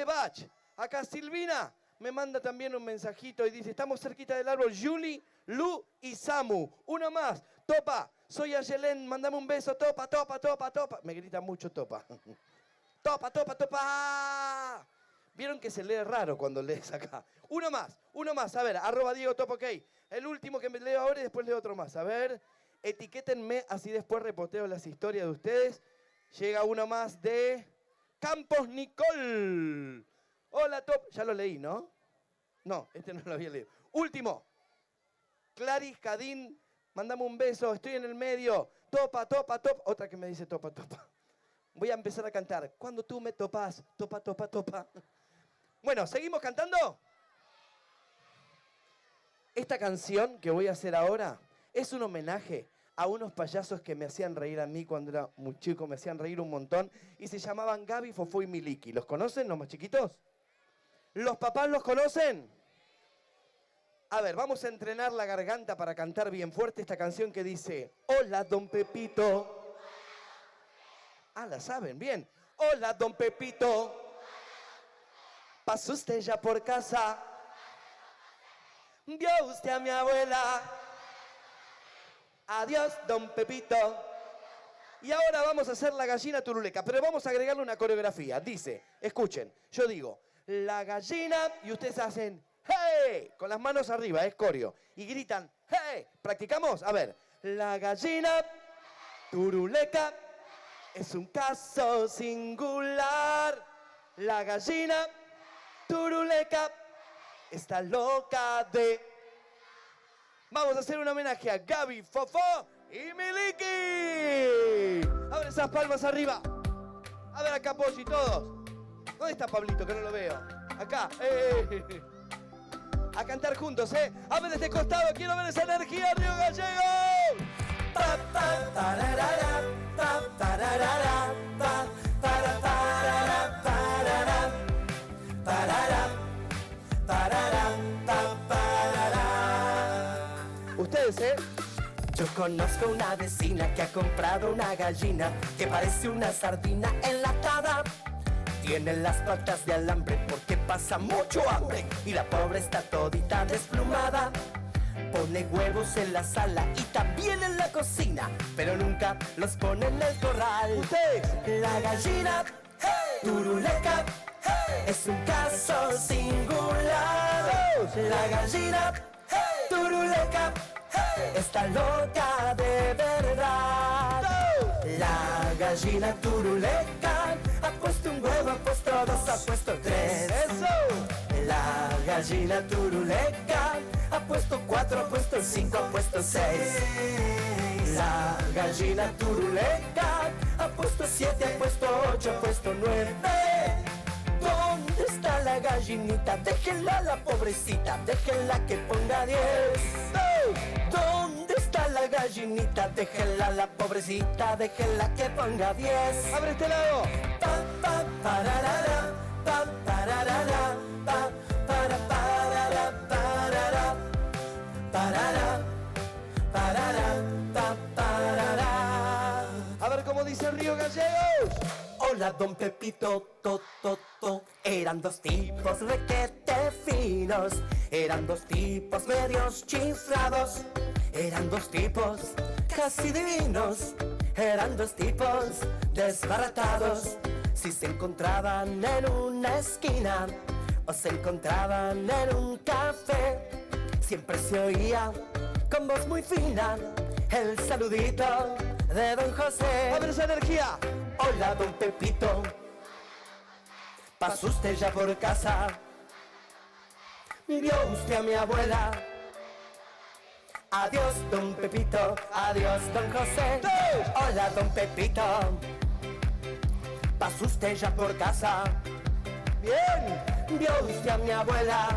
Bach. Acá Silvina me manda también un mensajito y dice, estamos cerquita del árbol. Julie, Lu y Samu. Uno más. Topa, soy Ayelén, mandame un beso. Topa. Me grita mucho Topa. Topa. Vieron que se lee raro cuando lees acá. Uno más. A ver, @DiegoTopOK. El último que me leo ahora y después leo otro más. A ver, etiquétenme, así después reposteo las historias de ustedes. Llega uno más de Campos Nicole. Hola, Top. Ya lo leí, ¿no? No, este no lo había leído. Último. Claris Cadín, mandame un beso. Estoy en el medio. Topa. Otra que me dice topa. Voy a empezar a cantar. Cuando tú me topas, topa. Bueno, ¿seguimos cantando? Esta canción que voy a hacer ahora es un homenaje a unos payasos que me hacían reír a mí cuando era muy chico, me hacían reír un montón, y se llamaban Gaby, Fofó y Miliki. ¿Los conocen, los más chiquitos? ¿Los papás los conocen? A ver, vamos a entrenar la garganta para cantar bien fuerte esta canción que dice, hola, don Pepito. Ah, la saben, bien. Hola, don Pepito. ¿Pasó usted ya por casa? ¿Vio usted a mi abuela? Adiós, don Pepito. Y ahora vamos a hacer la gallina turuleca, pero vamos a agregarle una coreografía. Dice, escuchen, yo digo, la gallina, y ustedes hacen, ¡hey! Con las manos arriba, es coreo. Y gritan, ¡hey! ¿Practicamos? A ver, la gallina turuleca es un caso singular. La gallina turuleca está loca de... Vamos a hacer un homenaje a Gaby, Fofó y Miliki. A ver esas palmas arriba. A ver acá, Polly, todos. ¿Dónde está Pablito, que no lo veo? Acá. A cantar juntos, ¿eh? A ver este costado, quiero ver esa energía, Río Gallegos. Pa, pa, tararara, pa, tararara, pa, para, tarara, tarara, tarara, tarara, pa, parara. Ustedes, ¿eh? Yo conozco una vecina que ha comprado una gallina que parece una sardina enlatada. Tiene las patas de alambre porque pasa mucho hambre y la pobre está todita desplumada. Pone huevos en la sala y también en la cocina, pero nunca los pone en el corral. Ustedes. La gallina turuleca es un caso singular. La gallina turuleca está loca de verdad. La gallina turuleca ha puesto un huevo, ha puesto dos, ha puesto tres. ¡Eso! La gallina turuleca ha puesto 4, ha puesto 5, ha puesto 6. La gallina turuleca ha puesto 7, ha puesto 8, ha puesto 9. ¿Dónde está la gallinita? Déjenla, la pobrecita, déjenla que ponga 10. ¿Dónde está la gallinita? Déjenla, la pobrecita, déjenla que ponga 10. Abre este lado. Pa, pa, pararara, pa, pararara, pa, para, parara, parara, parara, parara, pa, parara. A ver cómo dice Río Gallegos. Hola, don Pepito, Eran dos tipos requete finos, eran dos tipos medios chiflados, eran dos tipos casi divinos, eran dos tipos desbaratados. Si se encontraban en una esquina o se encontraban en un café, siempre se oía con voz muy fina el saludito de don José. A ver esa energía. Hola, don Pepito, pasó usted ya por casa, vio usted a mi abuela. Adiós, don Pepito, adiós, don José. Hola, don Pepito, pasó usted ya por casa, Bien. vio usted a mi abuela.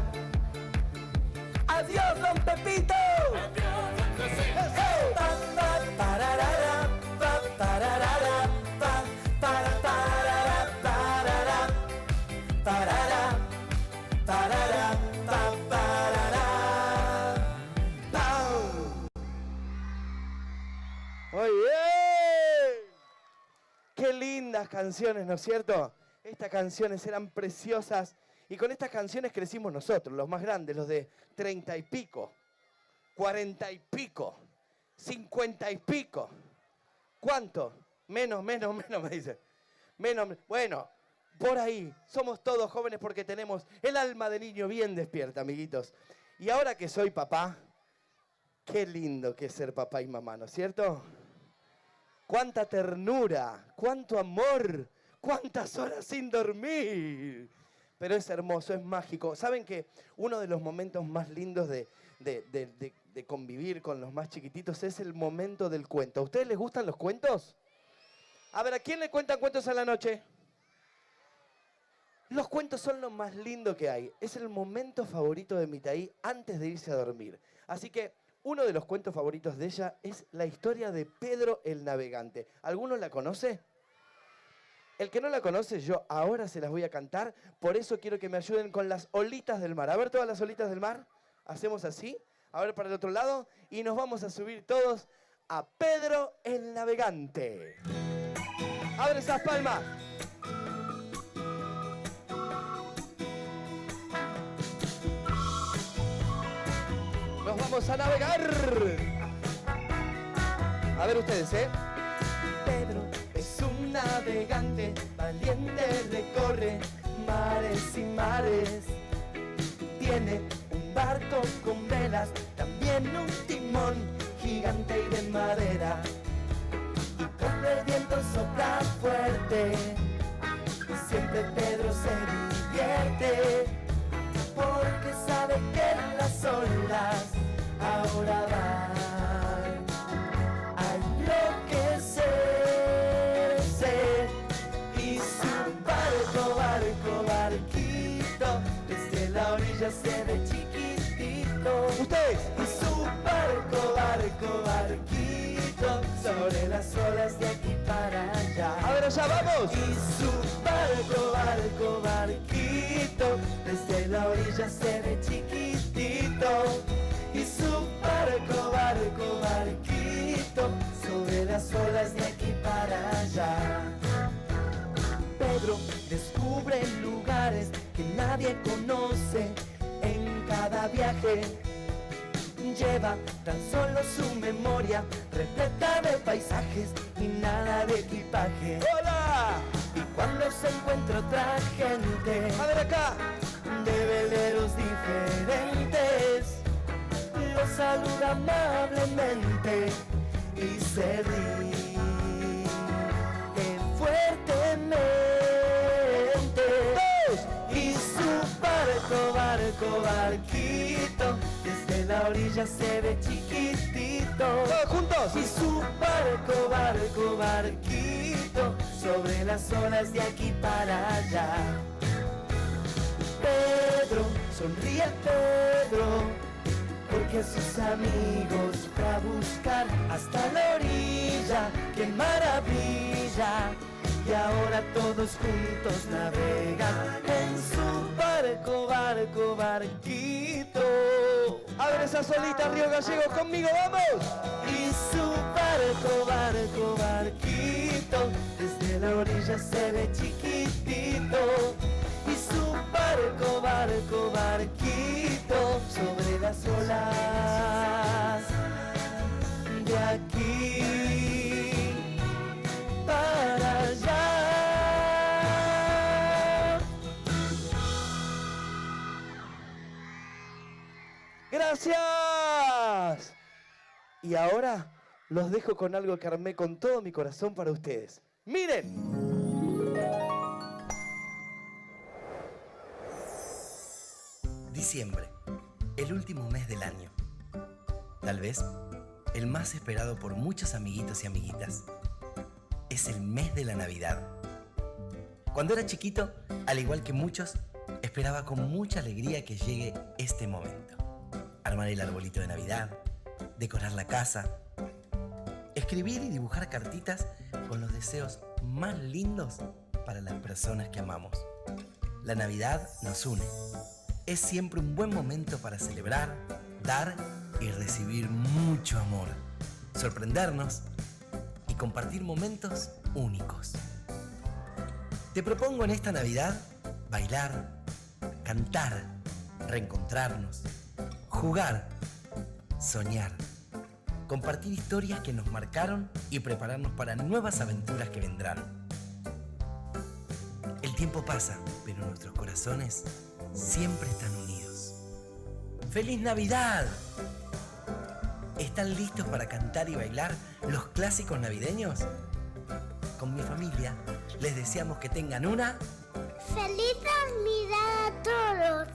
Adiós, don Pepito. Adiós, don José. Pa, pa, pararara, pa, pararara, pa, para, parara, parara, parara, parara, pa, parara, pam. Muy bien. Qué lindas canciones, ¿no es cierto? Estas canciones eran preciosas. Y con estas canciones crecimos nosotros, los más grandes, los de 30 y pico, 40 y pico, 50 y pico. ¿Cuánto? Menos, me dice. Menos, bueno, por ahí. Somos todos jóvenes porque tenemos el alma de niño bien despierta, amiguitos. Y ahora que soy papá, qué lindo que es ser papá y mamá, ¿no es cierto? Cuánta ternura, cuánto amor, cuántas horas sin dormir. Pero es hermoso, es mágico. ¿Saben que uno de los momentos más lindos de convivir con los más chiquititos es el momento del cuento? ¿A ustedes les gustan los cuentos? A ver, ¿a quién le cuentan cuentos a la noche? Los cuentos son lo más lindo que hay. Es el momento favorito de Mitaí antes de irse a dormir. Así que uno de los cuentos favoritos de ella es la historia de Pedro el Navegante. ¿Alguno la conoce? El que no la conoce, yo ahora se las voy a cantar. Por eso quiero que me ayuden con las olitas del mar. A ver todas las olitas del mar. Hacemos así. A ver para el otro lado. Y nos vamos a subir todos a Pedro el Navegante. Abre esas palmas. Nos vamos a navegar. A ver ustedes, ¿eh? Pedro es un navegante valiente, recorre mares y mares. Tiene un barco con velas, también un timón gigante y de madera. Y cuando el viento sopla fuerte, siempre Pedro se divierte, porque sabe que las olas ahora van a enloquecerse. Y su barquito, desde la orilla se ve chiquitito. Ustedes. Y su barquito, sobre las olas de aquí para allá. A ver, allá vamos. Y su barquito, desde la orilla se ve chiquitito. Y su barquito, sobre las olas de aquí para allá. Pedro descubre lugares que nadie conoce en cada viaje. Lleva tan solo su memoria repleta de paisajes y nada de equipaje. ¡Hola! Y cuando se encuentra otra gente A ver acá. de veleros diferentes, lo saluda amablemente y se ríe fuertemente. Y su barquito, desde la orilla se ve chiquitito. Todos juntos. Y su barquito, sobre las olas de aquí para allá. Pedro, sonríe Pedro, porque a sus amigos fue a buscar hasta la orilla. ¡Qué maravilla! Y ahora todos juntos navegan en su barquito. A ver esa solita, Río Gallegos, conmigo, vamos. Y su barquito, desde la orilla se ve chiquitito. Y su barquito, sobre las olas de aquí para allá. Gracias. Y ahora los dejo con algo que armé con todo mi corazón para ustedes. Miren. Diciembre, el último mes del año. Tal vez el más esperado por muchos amiguitos y amiguitas. Es el mes de la Navidad. Cuando era chiquito, al igual que muchos, esperaba con mucha alegría que llegue este momento. Armar el arbolito de Navidad, decorar la casa, escribir y dibujar cartitas con los deseos más lindos para las personas que amamos. La Navidad nos une. Es siempre un buen momento para celebrar, dar y recibir mucho amor, sorprendernos y compartir momentos únicos. Te propongo en esta Navidad bailar, cantar, reencontrarnos, jugar, soñar, compartir historias que nos marcaron y prepararnos para nuevas aventuras que vendrán. El tiempo pasa, pero nuestros corazones siempre están unidos. ¡Feliz Navidad! ¿Están listos para cantar y bailar los clásicos navideños? Con mi familia les deseamos que tengan una... ¡Feliz Navidad a todos!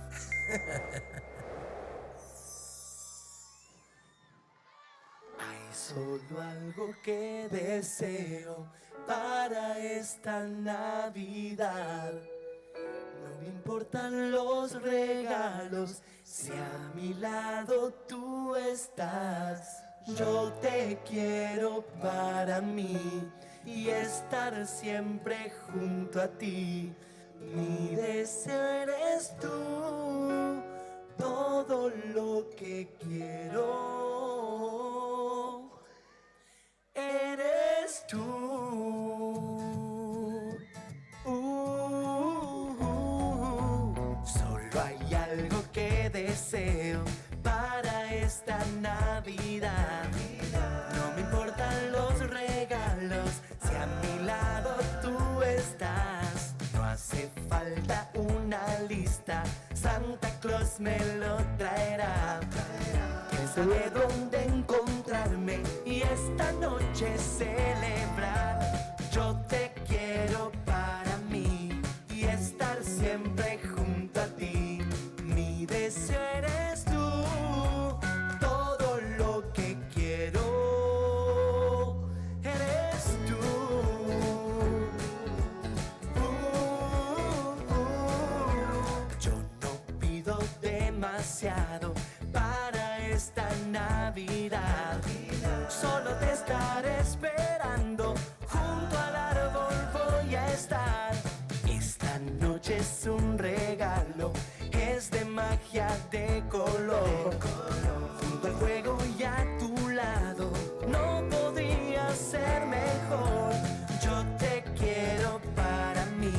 Hay solo algo que deseo para esta Navidad. No me importan los regalos, si a mi lado tú estás. Yo te quiero para mí y estar siempre junto a ti. Mi deseo eres tú, todo lo que quiero eres tú. Solo hay algo que deseo para esta Navidad. No me importan los regalos, si a mi lado tú estás. No hace falta una lista, Santa Claus me lo traerá. Él sabe dónde encontrarme y esta noche celebrar. Yo te quiero para mí y estar siempre junto a ti. Mi deseo eres tú, todo lo que quiero eres tú. Yo no pido demasiado para esta Navidad. Solo te estaré esperando, junto al árbol voy a estar. Esta noche es un regalo, es de magia de color. Junto al fuego y a tu lado, no podría ser mejor. Yo te quiero para mí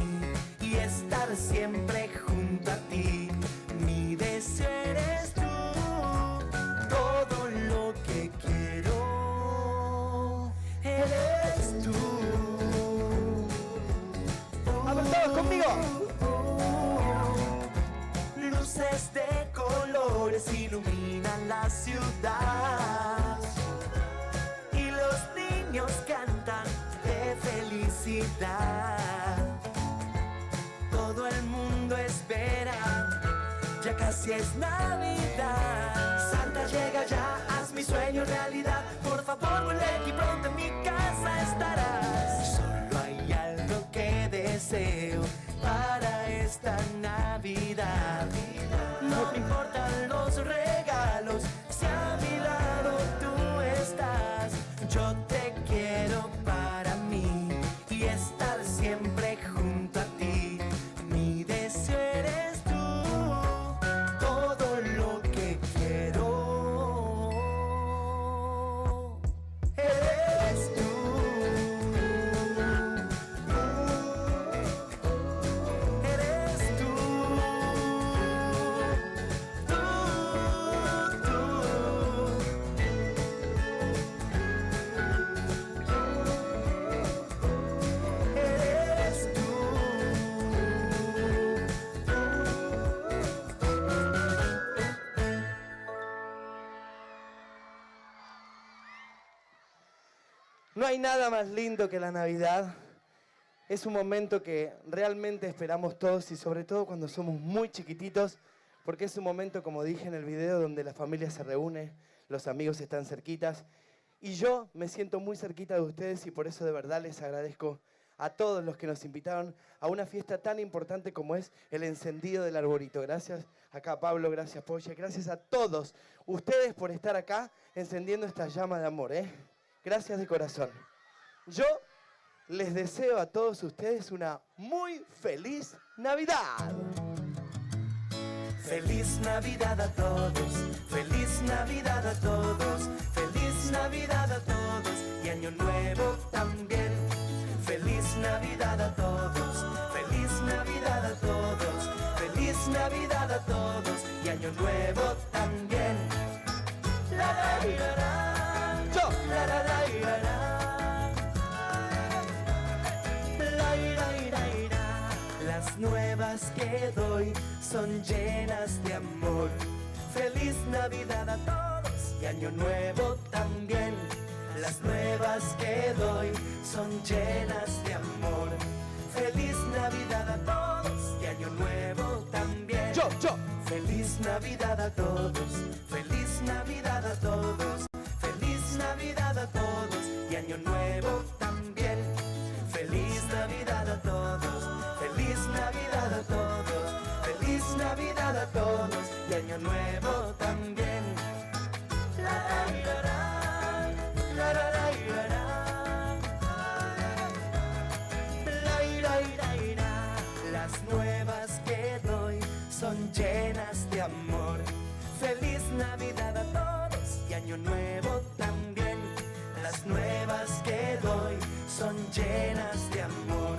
y estar siempre junto a ti. Mi deseo eres tú, todo lo que quiero eres tú. A ver, todos conmigo. Luces de colores iluminan la ciudad y los niños cantan de felicidad. Todo el mundo espera, ya casi es Navidad. Santa llega ya, haz mi sueño realidad. Por favor, vuelve y pronto en mi casa estarás. Solo hay algo que deseo para esta Navidad. No me importan los regalos, si a mi lado tú estás. Yo te quiero para mí y estar siempre junto a ti. Mi deseo eres tú, todo lo que quiero eres tú. No hay nada más lindo que la Navidad. Es un momento que realmente esperamos todos y sobre todo cuando somos muy chiquititos, porque es un momento, como dije en el video, donde la familia se reúne, los amigos están cerquitas y yo me siento muy cerquita de ustedes y por eso de verdad les agradezco a todos los que nos invitaron a una fiesta tan importante como es el encendido del arbolito. Gracias acá Pablo, gracias Polla, gracias a todos ustedes por estar acá encendiendo esta llama de amor, ¿eh? Gracias de corazón. Yo les deseo a todos ustedes una muy feliz Navidad. Feliz Navidad a todos, feliz Navidad a todos, feliz Navidad a todos y Año Nuevo también. Feliz Navidad a todos, feliz Navidad a todos, feliz Navidad a todos y Año Nuevo también. La la la la, yo la la la la la. Las nuevas que doy son llenas de amor. Feliz Navidad a todos y Año Nuevo también. Las nuevas que doy son llenas de amor. Feliz Navidad a todos y Año Nuevo también. Yo. Feliz Navidad a todos, feliz Navidad a todos, feliz Navidad a todos y Año Nuevo también. Feliz Navidad a todos, feliz Navidad a todos, feliz Navidad a todos y Año Nuevo también. La la la la, la la la la. Las nuevas que doy son llenas de amor. Feliz Navidad a todos y Año Nuevo también. Las nuevas que doy son llenas de amor.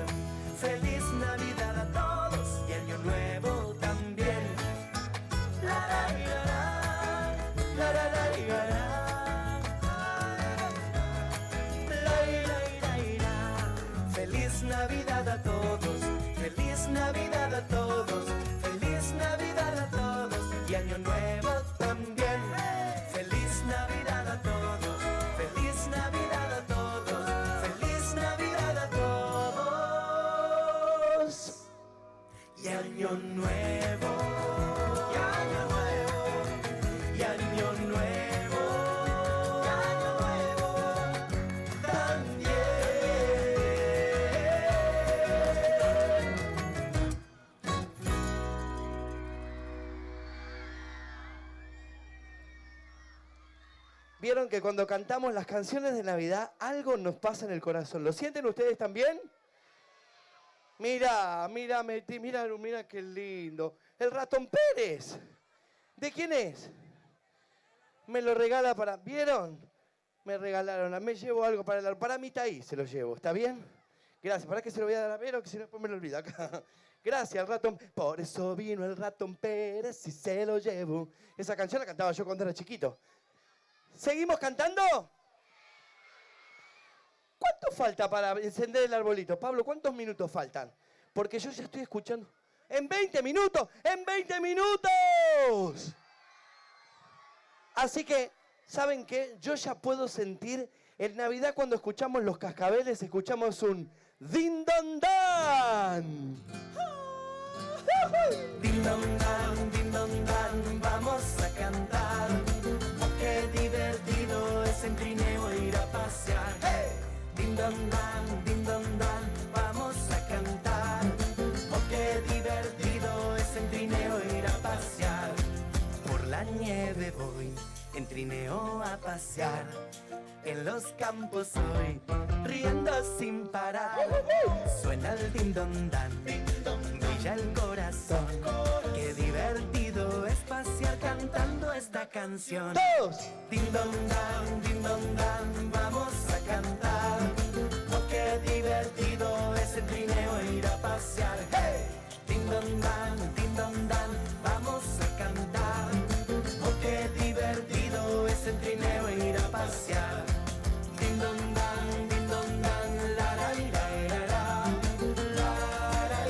Feliz Navidad a todos y Año Nuevo también. La la la la, la la la la. Feliz Navidad a todos, feliz Navidad a todos, feliz Navidad a todos y Año Nuevo también. Feliz Navidad a todos, feliz Navidad a todos, feliz Navidad a todos y Año Nuevo, y Año Nuevo, y Año Nuevo, y Año Nuevo también. Vieron que cuando cantamos las canciones de Navidad, algo nos pasa en el corazón. ¿Lo sienten ustedes también? Mira qué lindo. El ratón Pérez. ¿De quién es? Me lo regala para... ¿Vieron? Me regalaron. Me llevo algo para mi taí, se lo llevo. ¿Está bien? Gracias. ¿Para qué se lo voy a dar a Vero? Que si no después me lo olvido acá. Gracias, el ratón. Por eso vino el ratón Pérez y se lo llevo. Esa canción la cantaba yo cuando era chiquito. ¿Seguimos cantando? ¿Cuánto falta para encender el arbolito? Pablo, ¿cuántos minutos faltan? Porque yo ya estoy escuchando. ¡En 20 minutos! ¡En 20 minutos! Así que, ¿saben qué? Yo ya puedo sentir en Navidad cuando escuchamos los cascabeles, escuchamos un din don dan. Din don dan, vamos a cantar. Oh, qué divertido es en trineo ir a pasear. Hey. Din don dan, vamos a cantar. Oh, qué divertido es en trineo ir a pasear. Por la nieve voy, en trineo a pasear. En los campos hoy, riendo sin parar. Suena el din don dan, brilla el corazón. Qué divertido es pasear cantando esta canción. ¡Todos! Din don dan, vamos a cantar. Oh, qué divertido es el trineo ir a pasear. ¡Hey! Din don dan, vamos a cantar. Oh, qué divertido es el trineo ir a pasear. Din don dan, la la la la, la la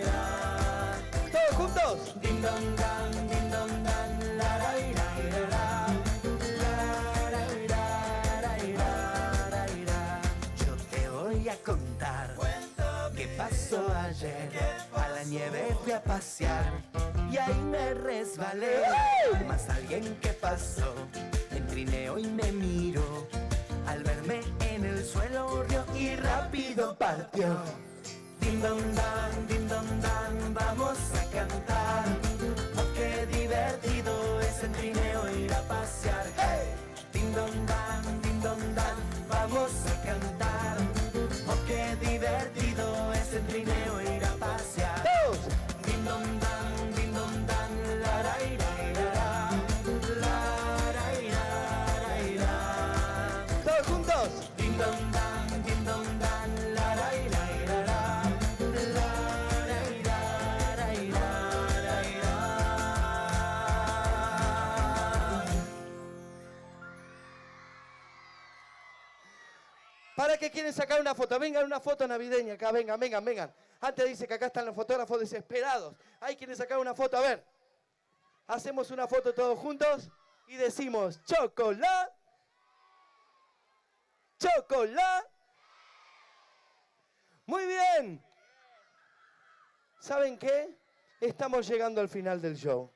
la. ¡Todos juntos! Din don dan, la la la la, la la la la. ayer. A la nieve fui a pasear y ahí me resbalé. Más alguien que pasó en trineo y me miró. Al verme en el suelo rió y rápido partió. Din don dan, vamos a cantar. Oh, qué divertido es en trineo ir a pasear. Hey. Din don dan, vamos a cantar. Oh, qué divertido es en trineo ir a pasear. Din don dan, la ra ira ira ra, la ra ira ira. Todos juntos. Din don dan, la ra ira ira ra, la ra ira ira ira. ¿Para qué quieren sacar una foto? Vengan, una foto navideña acá, vengan. Antes dice que acá están los fotógrafos desesperados. Ahí quieren sacar una foto, a ver. Hacemos una foto todos juntos y decimos chocolate. Chocolate. Muy bien. ¿Saben qué? Estamos llegando al final del show.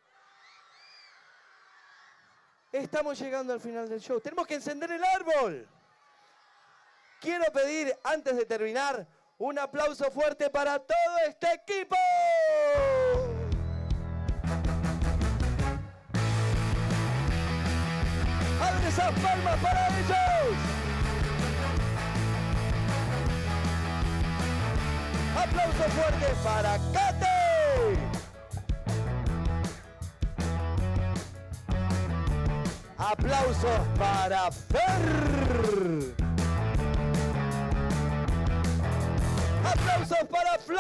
Estamos llegando al final del show. Tenemos que encender el árbol. Quiero pedir, antes de terminar, un aplauso fuerte para todo este equipo. ¡Abre esas palmas para ellos! ¡Aplauso fuerte para Kate! ¡Aplausos para Fer! ¡Aplausos para Flor!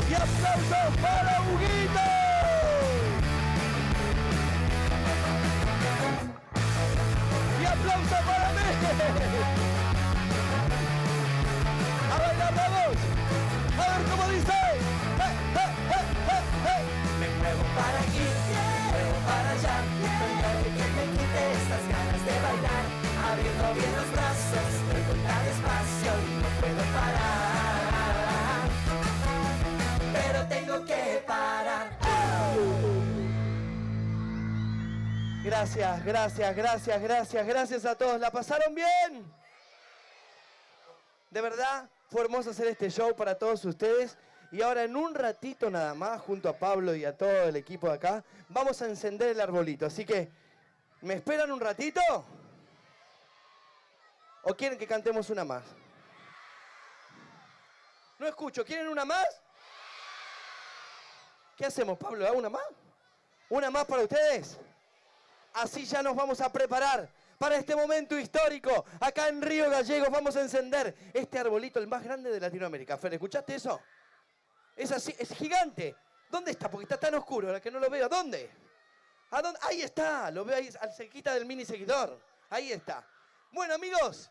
¡Y aplausos para Huguito! ¡Y aplausos para mí! ¡A bailar la voz! ¡A ver cómo dice! Me muevo para aquí, me muevo para allá. Intentando que me quite estas ganas de bailar. Abriendo bien los brazos, voy con tan despacio y no puedo parar. Pero tengo que parar. Gracias a todos. ¿La pasaron bien? De verdad, fue hermoso hacer este show para todos ustedes. Y ahora en un ratito nada más, junto a Pablo y a todo el equipo de acá, vamos a encender el arbolito. Así que, ¿me esperan un ratito? ¿O quieren que cantemos una más? No escucho, ¿quieren una más? ¿Qué hacemos, Pablo? ¿Una más? ¿Una más para ustedes? Así ya nos vamos a preparar para este momento histórico. Acá en Río Gallegos vamos a encender este arbolito, el más grande de Latinoamérica. Fer, ¿escuchaste eso? Es así, es gigante. ¿Dónde está? Porque está tan oscuro, ahora que no lo veo. ¿Dónde? ¿A dónde? Ahí está, lo veo ahí, al cerquita del mini seguidor. Ahí está. Bueno, amigos,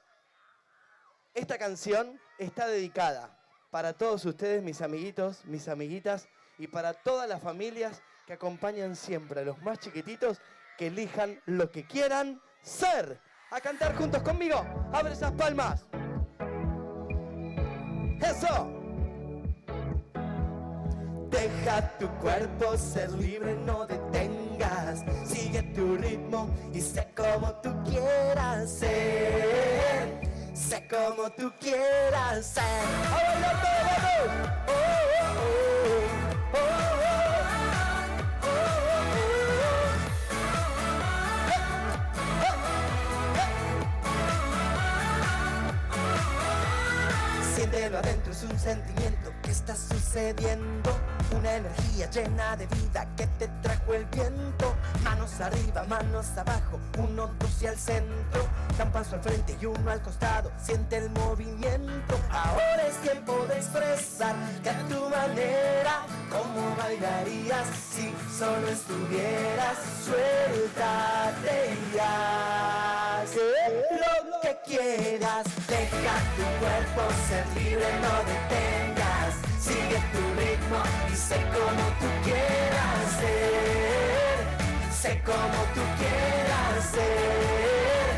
esta canción está dedicada para todos ustedes, mis amiguitos, mis amiguitas, y para todas las familias que acompañan siempre a los más chiquititos que elijan lo que quieran ser. A cantar juntos conmigo. Abre esas palmas. ¡Eso! Deja tu cuerpo ser libre, no detengas. Sigue tu ritmo y sé como tú quieras ser. Sé como tú quieras ser. ¡A bailar todos, vamos! ¡Oh, oh, oh! ¡Oh, oh, oh! Siéntelo adentro, es un sentimiento que está sucediendo. Una energía llena de vida que te trajo el viento. Manos arriba, manos abajo, 1, 2 y al centro. Da un paso al frente y uno al costado, siente el movimiento. Ahora es tiempo de expresar que a tu manera, cómo bailarías si solo estuvieras. Suéltate y haz lo que quieras. Deja tu cuerpo ser libre, no detengas. Sigue tu ritmo y sé como tú quieras ser. Sé como tú quieras ser.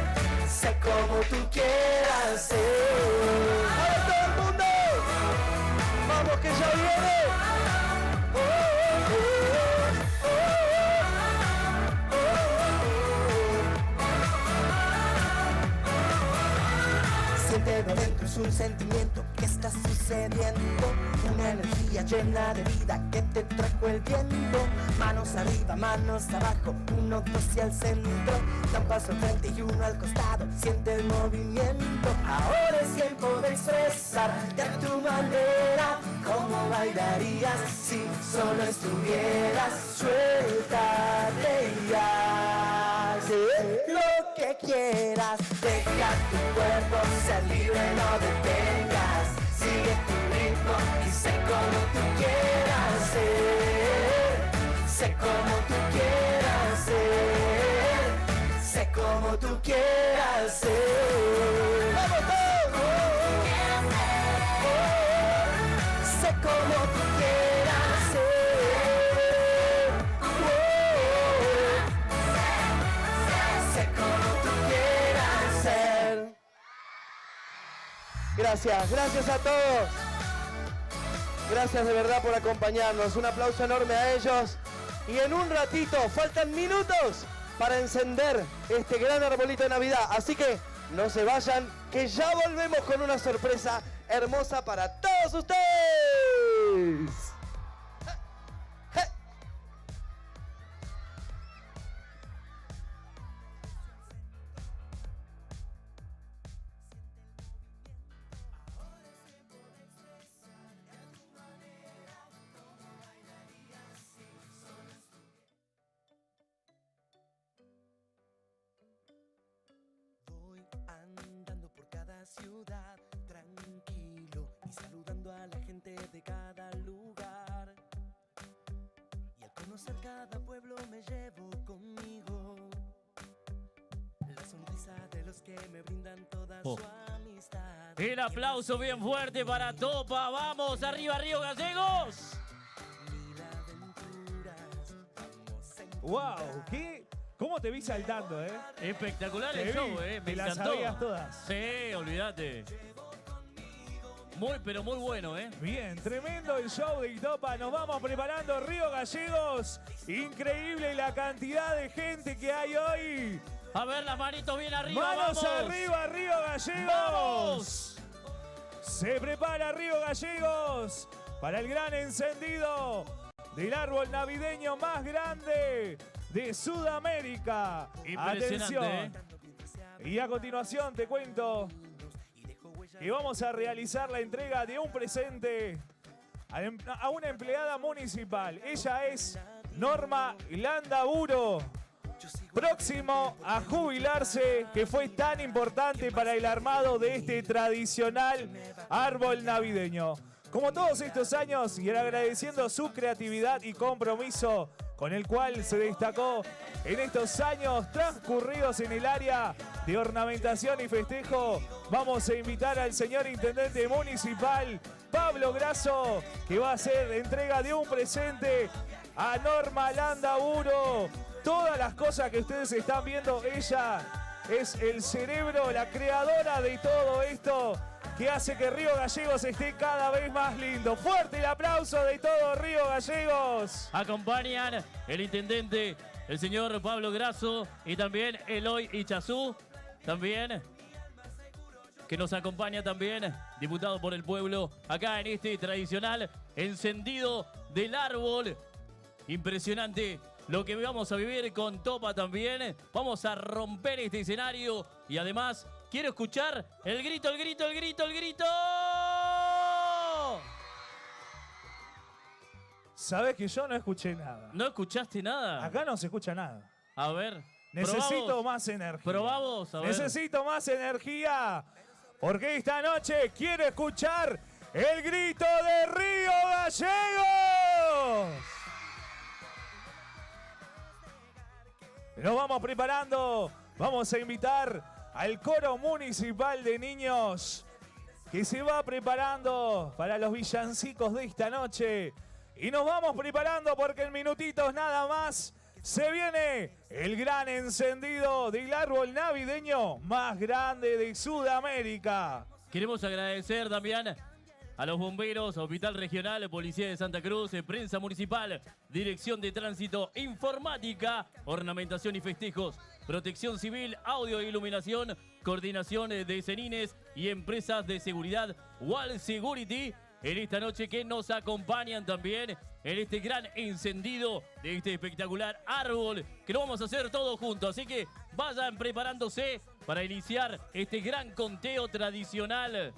sé como tú quieras ser. ¡Vamos todo el mundo! ¡Vamos que ya viene! Siéntelo dentro, es un sentimiento que está sucediendo. Una energía llena de vida que te trajo el viento. Manos arriba, manos abajo, 1, 2 y al centro. Da un paso al frente y uno al costado, siente el movimiento. Ahora es tiempo de expresarte a tu manera. ¿Cómo bailarías si solo estuvieras? Suéltate ya. Lo que quieras, deja tu cuerpo ser libre, no detengas. Sigue tu ritmo y sé como tú quieras ser. Sé como tú quieras ser. Sé como tú quieras ser. ¡Vamos todos! Sé como tú quieras ser. Sé como tú quieras ser. Gracias a todos. Gracias de verdad por acompañarnos. Un aplauso enorme a ellos. Y en un ratito, faltan minutos para encender este gran arbolito de Navidad. Así que no se vayan, que ya volvemos con una sorpresa hermosa para todos ustedes. Voy andando por cada ciudad, tranquilo, y saludando a la gente de cada lugar. Y al conocer cada pueblo me llevo conmigo la sonrisa de los que me brindan toda su amistad. El aplauso bien fuerte para Topa. Vamos, arriba Río Gallegos. Mil aventuras, vamos a ¡Wow! ¿Cómo te vi saltando, eh? Espectacular Te el vi, show, me te las encantó. sabías todas. Sí, olvídate. Muy, pero muy bueno, Bien, tremendo el show de Topa. Nos vamos preparando, Río Gallegos. Increíble la cantidad de gente que hay hoy. A ver, las manitos bien arriba, ¡Manos vamos. arriba, Río Gallegos! ¡Vamos! Se prepara Río Gallegos para el gran encendido del árbol navideño más grande de Sudamérica. Impresionante, Atención. Y a continuación te cuento que vamos a realizar la entrega de un presente a una empleada municipal. Ella es Norma Landaburo, próximo a jubilarse, que fue tan importante para el armado de este tradicional árbol navideño. Como todos estos años, y agradeciendo su creatividad y compromiso con el cual se destacó en estos años transcurridos en el área de ornamentación y festejo, vamos a invitar al señor intendente municipal, Pablo Grasso, que va a hacer entrega de un presente a Norma Landaburo. Todas las cosas que ustedes están viendo, ella es el cerebro, la creadora de todo esto que hace que Río Gallegos esté cada vez más lindo. Fuerte el aplauso de todo Río Gallegos. Acompañan el intendente, el señor Pablo Grasso, y también Eloy Ichazú, también, que nos acompaña también, diputado por el pueblo, acá en este tradicional encendido del árbol. Impresionante lo que vamos a vivir con Topa también. Vamos a romper este escenario y además quiero escuchar el grito, el grito, el grito, el grito. Sabes que yo no escuché nada. ¿No escuchaste nada? Acá no se escucha nada. A ver. Necesito probamos. más energía. Probamos, a ver. Necesito más energía. Porque esta noche quiero escuchar el grito de Río Gallegos. Nos vamos preparando. Vamos a invitar al coro municipal de niños que se va preparando para los villancicos de esta noche. Y nos vamos preparando porque en minutitos nada más Se viene el gran encendido del árbol navideño más grande de Sudamérica. Queremos agradecer también a los bomberos, Hospital Regional, Policía de Santa Cruz, Prensa Municipal, Dirección de Tránsito, Informática, Ornamentación y Festejos, Protección Civil, Audio e Iluminación, Coordinación de Cenines y Empresas de Seguridad Wall Security en esta noche que nos acompañan también en este gran encendido de este espectacular árbol que lo vamos a hacer todos juntos. Así que vayan preparándose para iniciar este gran conteo tradicional.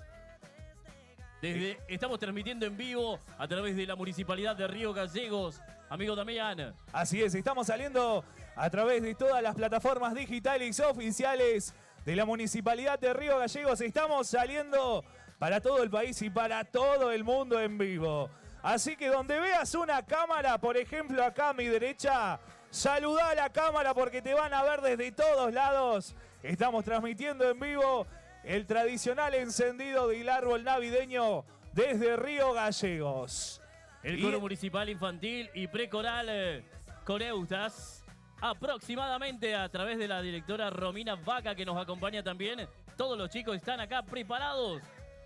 Estamos transmitiendo en vivo a través de la Municipalidad de Río Gallegos. Amigo Damián. Así es, estamos saliendo a través de todas las plataformas digitales oficiales de la Municipalidad de Río Gallegos. Estamos saliendo para todo el país y para todo el mundo en vivo. Así que donde veas una cámara, por ejemplo acá a mi derecha, saludá a la cámara porque te van a ver desde todos lados. Estamos transmitiendo en vivo el tradicional encendido del árbol navideño desde Río Gallegos. El coro municipal infantil y precoral Coreutas, aproximadamente a través de la directora Romina Vaca que nos acompaña también. Todos los chicos están acá preparados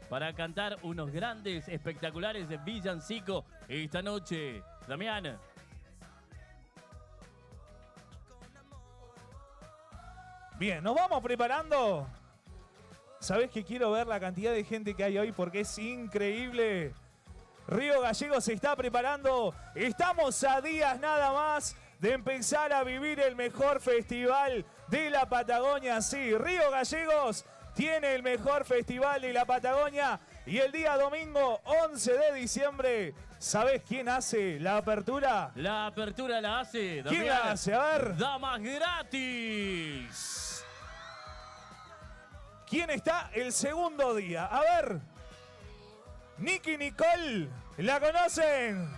para cantar unos grandes, espectaculares villancicos esta noche. Damián. Bien, nos vamos preparando. ¿Sabés que quiero ver la cantidad de gente que hay hoy? Porque es increíble. Río Gallegos se está preparando. Estamos a días nada más de empezar a vivir el mejor festival de la Patagonia. Sí, Río Gallegos tiene el mejor festival de la Patagonia. Y el día domingo 11 de diciembre, ¿sabés quién hace la apertura? La apertura la hace Damián. ¿Quién la hace? A ver. Damas gratis. ¿Quién está el segundo día? A ver. Nicky Nicole, ¿la conocen?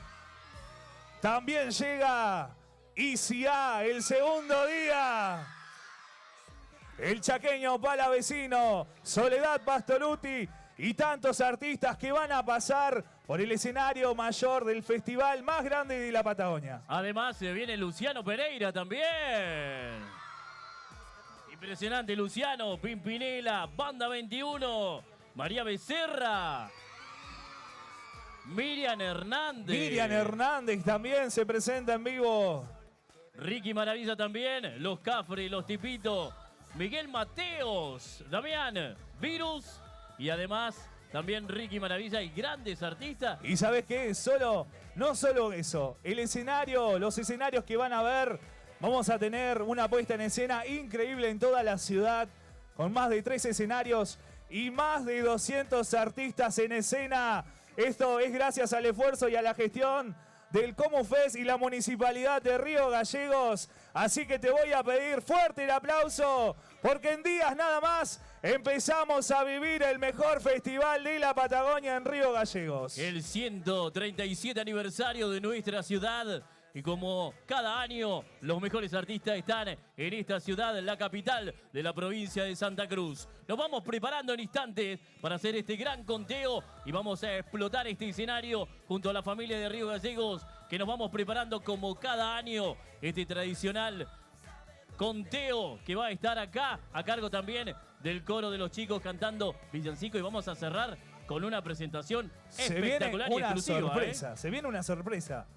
También llega ICA el segundo día. El chaqueño Palavecino, Soledad Pastoruti y tantos artistas que van a pasar por el escenario mayor del festival más grande de la Patagonia. Además se viene Luciano Pereira también. Impresionante Luciano, Pimpinela, Banda 21, María Becerra, Miriam Hernández. Miriam Hernández también se presenta en vivo. Ricky Maravilla también, Los Cafres, Los Tipitos, Miguel Mateos, Damián, Virus y además también Ricky Maravilla y grandes artistas. ¿Y sabes qué? No solo eso, el escenario, los escenarios que van a ver, vamos a tener una puesta en escena increíble en toda la ciudad, con más de 3 escenarios y más de 200 artistas en escena. Esto es gracias al esfuerzo y a la gestión del Comufest y la Municipalidad de Río Gallegos. Así que te voy a pedir fuerte el aplauso, porque en días nada más empezamos a vivir el mejor festival de la Patagonia en Río Gallegos. El 137 aniversario de nuestra ciudad. Y como cada año, los mejores artistas están en esta ciudad, la capital de la provincia de Santa Cruz. Nos vamos preparando en instantes para hacer este gran conteo y vamos a explotar este escenario junto a la familia de Río Gallegos, que nos vamos preparando como cada año este tradicional conteo que va a estar acá, a cargo también del coro de los chicos cantando villancico, y vamos a cerrar con una presentación espectacular y exclusiva. Se viene una sorpresa.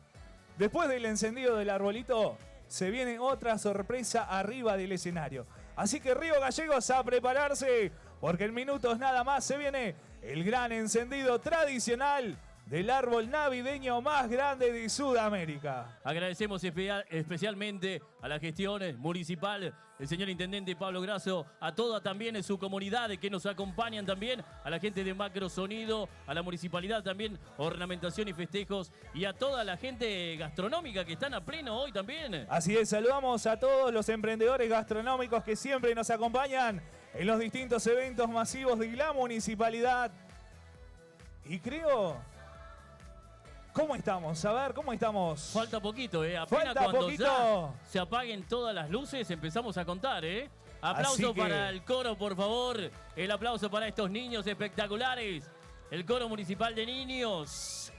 Después del encendido del arbolito, se viene otra sorpresa arriba del escenario. Así que Río Gallegos a prepararse, porque en minutos nada más se viene el gran encendido tradicional del árbol navideño más grande de Sudamérica. Agradecemos especialmente a la gestión municipal, el señor intendente Pablo Grasso, a toda también su comunidad que nos acompañan también, a la gente de Macro Sonido, a la municipalidad también, Ornamentación y Festejos, y a toda la gente gastronómica que están a pleno hoy también. Así es, saludamos a todos los emprendedores gastronómicos que siempre nos acompañan en los distintos eventos masivos de la municipalidad. Y creo... ¿Cómo estamos? A ver, ¿cómo estamos? Falta poquito, Apenas Falta cuando poquito. Ya se apaguen todas las luces, empezamos a contar, Aplauso para el coro, por favor. El aplauso para estos niños espectaculares. El coro municipal de niños.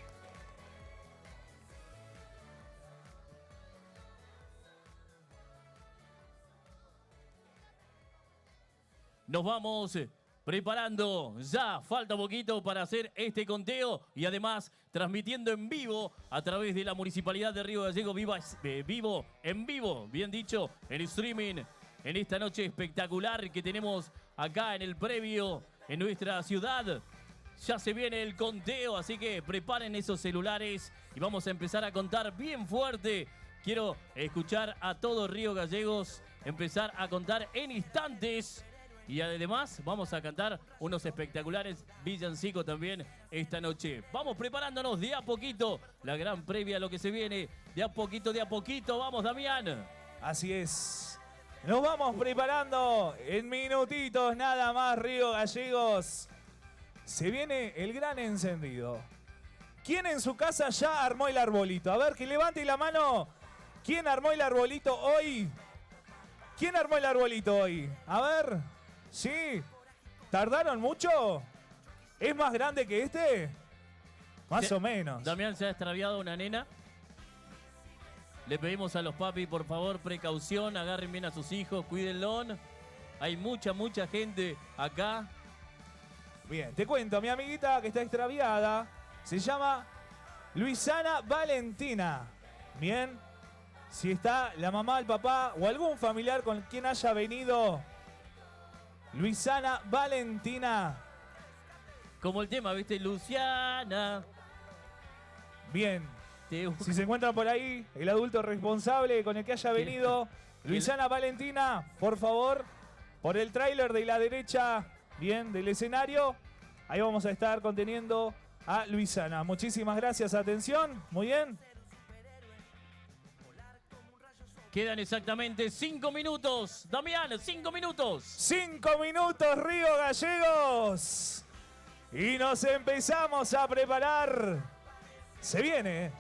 nos vamos preparando. Ya falta poquito para hacer este conteo y además transmitiendo en vivo a través de la Municipalidad de Río Gallegos, en vivo, bien dicho, en streaming, en esta noche espectacular que tenemos acá en el previo, en nuestra ciudad. Ya se viene el conteo, así que preparen esos celulares y vamos a empezar a contar bien fuerte. Quiero escuchar a todo Río Gallegos empezar a contar en instantes. Y además vamos a cantar unos espectaculares villancicos también esta noche. Vamos preparándonos de a poquito. La gran previa a lo que se viene. De a poquito. Vamos, Damián. Así es. Nos vamos preparando en minutitos nada más, Río Gallegos. Se viene el gran encendido. ¿Quién en su casa ya armó el arbolito? A ver, que levante la mano. ¿Quién armó el arbolito hoy? ¿Quién armó el arbolito hoy? A ver. ¿Sí? ¿Tardaron mucho? ¿Es más grande que este? Más o menos. Damián, se ha extraviado una nena. Le pedimos a los papis, por favor, precaución. Agarren bien a sus hijos, cuídenlo. Hay mucha gente acá. Bien, te cuento, mi amiguita que está extraviada se llama Luisana Valentina. Bien, si está la mamá, el papá o algún familiar con quien haya venido, Luisana Valentina. Como el tema, ¿viste? Luciana. Bien, si se encuentra por ahí el adulto responsable con el que haya venido, Luisana Valentina, por favor, por el tráiler de la derecha, bien, del escenario, ahí vamos a estar conteniendo a Luisana. Muchísimas gracias, atención, muy bien. Quedan exactamente 5 minutos. Damián, 5 minutos. 5 minutos, Río Gallegos. Y nos empezamos a preparar. Se viene.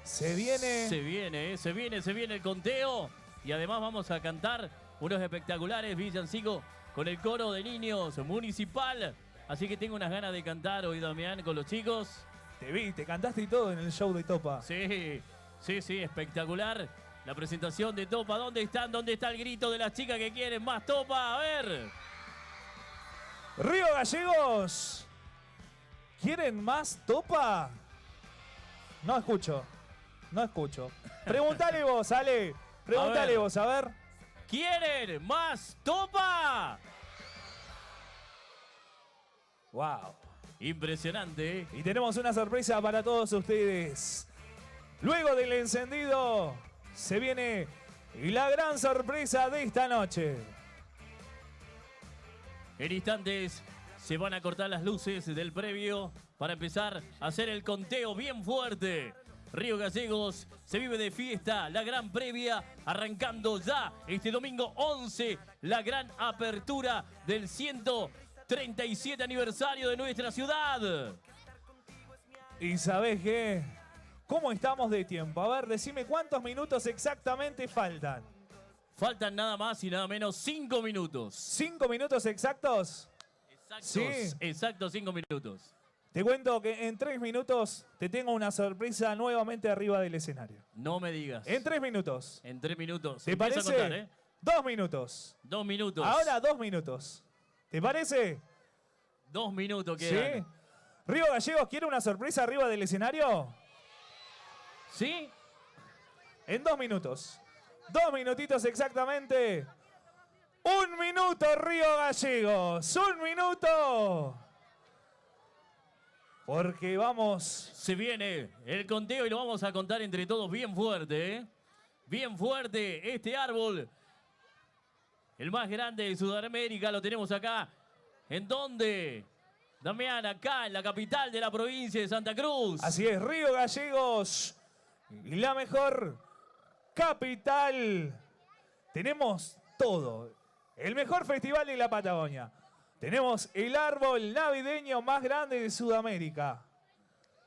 Se viene el conteo. Y además vamos a cantar unos espectaculares villancicos con el coro de niños municipal. Así que tengo unas ganas de cantar hoy, Damián, con los chicos. Te vi, te cantaste y todo en el show de Topa. Sí, espectacular. La presentación de Topa. ¿Dónde están? ¿Dónde está el grito de las chicas que quieren más Topa? A ver. Río Gallegos. ¿Quieren más Topa? No escucho. Preguntale vos, Ale. Preguntale vos, a ver. ¿Quieren más Topa? Wow. Impresionante, ¿eh? Y tenemos una sorpresa para todos ustedes. Luego del encendido, se viene la gran sorpresa de esta noche. En instantes se van a cortar las luces del previo para empezar a hacer el conteo bien fuerte. Río Gallegos se vive de fiesta, la gran previa arrancando ya este domingo 11, la gran apertura del 137 aniversario de nuestra ciudad. ¿Y sabés qué? ¿Cómo estamos de tiempo? A ver, decime cuántos minutos exactamente faltan. Faltan nada más y nada menos 5 minutos. ¿5 minutos exactos? Exactos, sí. Exactos 5 minutos. Te cuento que en 3 minutos te tengo una sorpresa nuevamente arriba del escenario. No me digas. En 3 minutos. En 3 minutos. ¿Te Empieza parece? a contar, ¿eh? 2 minutos. 2 minutos. Ahora 2 minutos. ¿Te parece? 2 minutos quedan. ¿Sí? ¿Río Gallegos quiere una sorpresa arriba del escenario? ¿Sí? En 2 minutos. 2 minutitos exactamente. 1 minuto, Río Gallegos. 1 minuto. Porque vamos. Se viene el conteo y lo vamos a contar entre todos bien fuerte, ¿eh? Bien fuerte este árbol. El más grande de Sudamérica lo tenemos acá. ¿En dónde? Damián, acá en la capital de la provincia de Santa Cruz. Así es, Río Gallegos. La mejor capital. Tenemos todo. El mejor festival de la Patagonia. Tenemos el árbol navideño más grande de Sudamérica.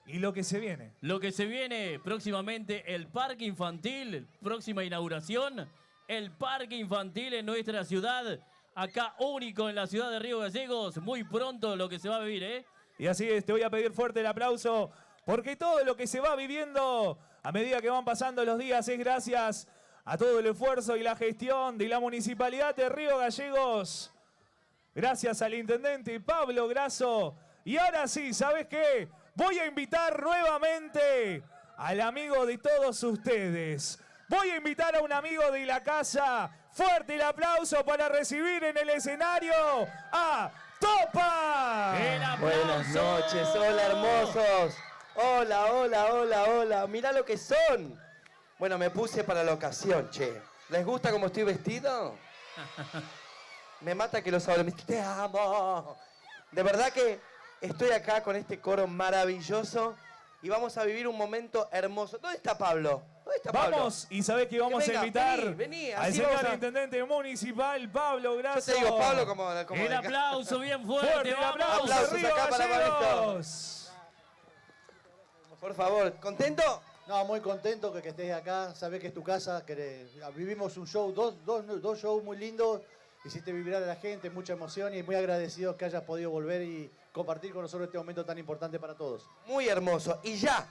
Y lo que se viene. Lo que se viene próximamente, el parque infantil, próxima inauguración. El parque infantil en nuestra ciudad, acá único en la ciudad de Río Gallegos. Muy pronto lo que se va a vivir, ¿eh? Y así es, te voy a pedir fuerte el aplauso, porque todo lo que se va viviendo a medida que van pasando los días es gracias a todo el esfuerzo y la gestión de la Municipalidad de Río Gallegos. Gracias al intendente Pablo Grasso. Y ahora sí, ¿sabes qué? Voy a invitar nuevamente al amigo de todos ustedes. Voy a invitar a un amigo de la casa. Fuerte el aplauso para recibir en el escenario a Topa. ¡El aplauso! Buenas noches, hola hermosos. Hola, hola, hola, hola. Mirá lo que son. Bueno, me puse para la ocasión, che. ¿Les gusta cómo estoy vestido? Me mata que los hablen. Te amo. De verdad que estoy acá con este coro maravilloso y vamos a vivir un momento hermoso. ¿Dónde está Pablo? ¿Dónde está Pablo? Vamos, y sabés que vamos venga, a invitar vení, al así señor vamos a- intendente municipal, Pablo Grasso. Yo te digo Pablo como El aplauso bien fuerte, Fuerte el vamos. aplauso, Aplausos Río acá para Gallegos. Por favor, ¿contento? No, muy contento que estés acá. Sabés que es tu casa. Que vivimos un show, dos shows muy lindos. Hiciste vibrar a la gente, mucha emoción y muy agradecidos que hayas podido volver y compartir con nosotros este momento tan importante para todos. Muy hermoso. Y ya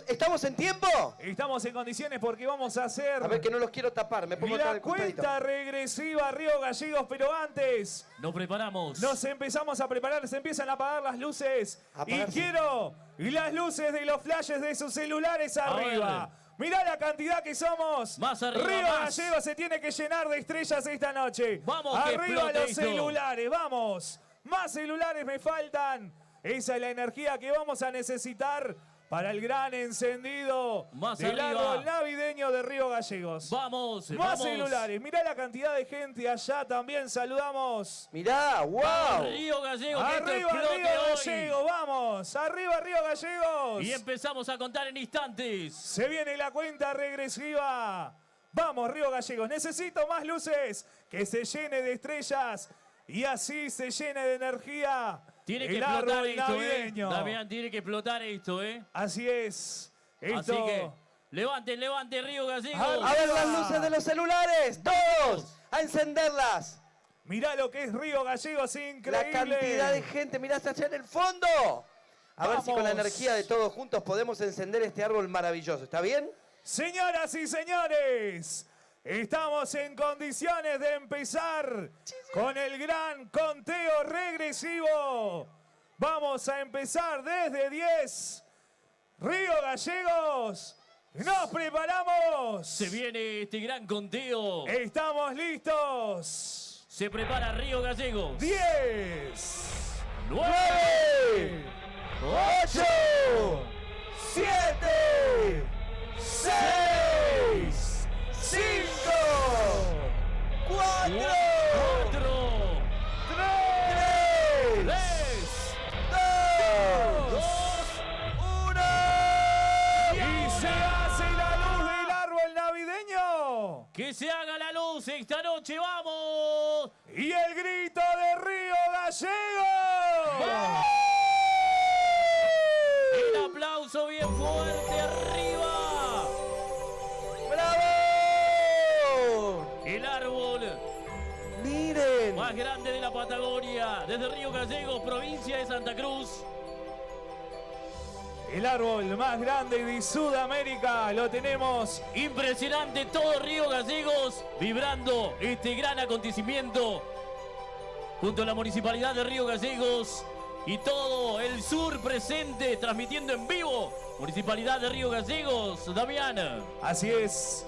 estamos en tiempo. Estamos en condiciones porque vamos a hacer A ver que no los quiero tapar, me pongo acá la al costadito. cuenta regresiva Río Gallegos, pero antes Nos preparamos. nos empezamos a preparar, se empiezan a apagar las luces y Apagarse. quiero las luces de los flashes de sus celulares arriba. Mirá la cantidad que somos. Más arriba, Río más. Gallegos se tiene que llenar de estrellas esta noche. Vamos, que arriba explote los esto. celulares, vamos. Más celulares me faltan. Esa es la energía que vamos a necesitar para el gran encendido Más del arriba. árbol navideño de Río Gallegos. Vamos, Más vamos. celulares. Mirá la cantidad de gente allá también. Saludamos. Mirá, wow. Río Gallegos, que esto Arriba explote Río hoy. Gallegos, vamos. Arriba Río Gallegos. Y empezamos a contar en instantes. Se viene la cuenta regresiva. Vamos, Río Gallegos. Necesito más luces. Que se llene de estrellas. Y así se llene de energía. Tiene que el explotar árbol esto, navideño. Damián, tiene que explotar esto, Así es. Esto. Así que, levanten, Río Gallegos. A ver las luces de los celulares, todos, a encenderlas. Mirá lo que es Río Gallegos, increíble. La cantidad de gente, mirá hasta allá en el fondo. A ver si con la Vamos. energía de todos juntos podemos encender este árbol maravilloso, ¿está bien? Señoras y señores, estamos en condiciones de empezar con el gran conteo regresivo. Vamos a empezar desde 10. Río Gallegos, nos preparamos. Se viene este gran conteo. Estamos listos. Se prepara Río Gallegos. 10, 9, 8, 7, 6, 5, 4, 4, 3, 3, 2, 1. y se hace la luz del árbol navideño. que se haga la luz esta noche, vamos. Y el grito de Río Gallegos. El aplauso bien fuerte arriba. ¡Bravo! El árbol Miren. más grande de la Patagonia, desde Río Gallegos, provincia de Santa Cruz. El árbol más grande de Sudamérica lo tenemos. Impresionante todo Río Gallegos vibrando este gran acontecimiento junto a la Municipalidad de Río Gallegos y todo el sur presente transmitiendo en vivo. Municipalidad de Río Gallegos, Damián. Así es.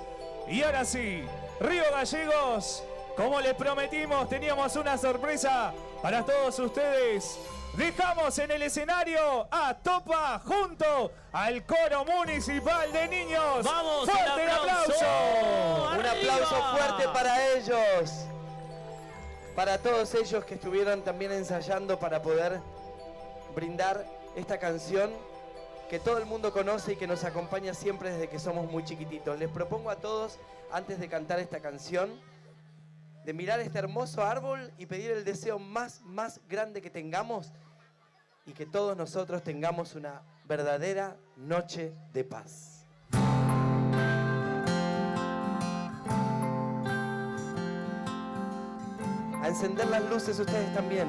Y ahora sí, Río Gallegos, como les prometimos, teníamos una sorpresa para todos ustedes. Dejamos en el escenario a Topa junto al coro municipal de niños. ¡Vamos! ¡Fuerte el aplauso! Un ¡Arriba! aplauso fuerte para ellos. Para todos ellos que estuvieron también ensayando para poder brindar esta canción que todo el mundo conoce y que nos acompaña siempre desde que somos muy chiquititos. Les propongo a todos, antes de cantar esta canción, de mirar este hermoso árbol y pedir el deseo más grande que tengamos y que todos nosotros tengamos una verdadera noche de paz. A encender las luces ustedes también.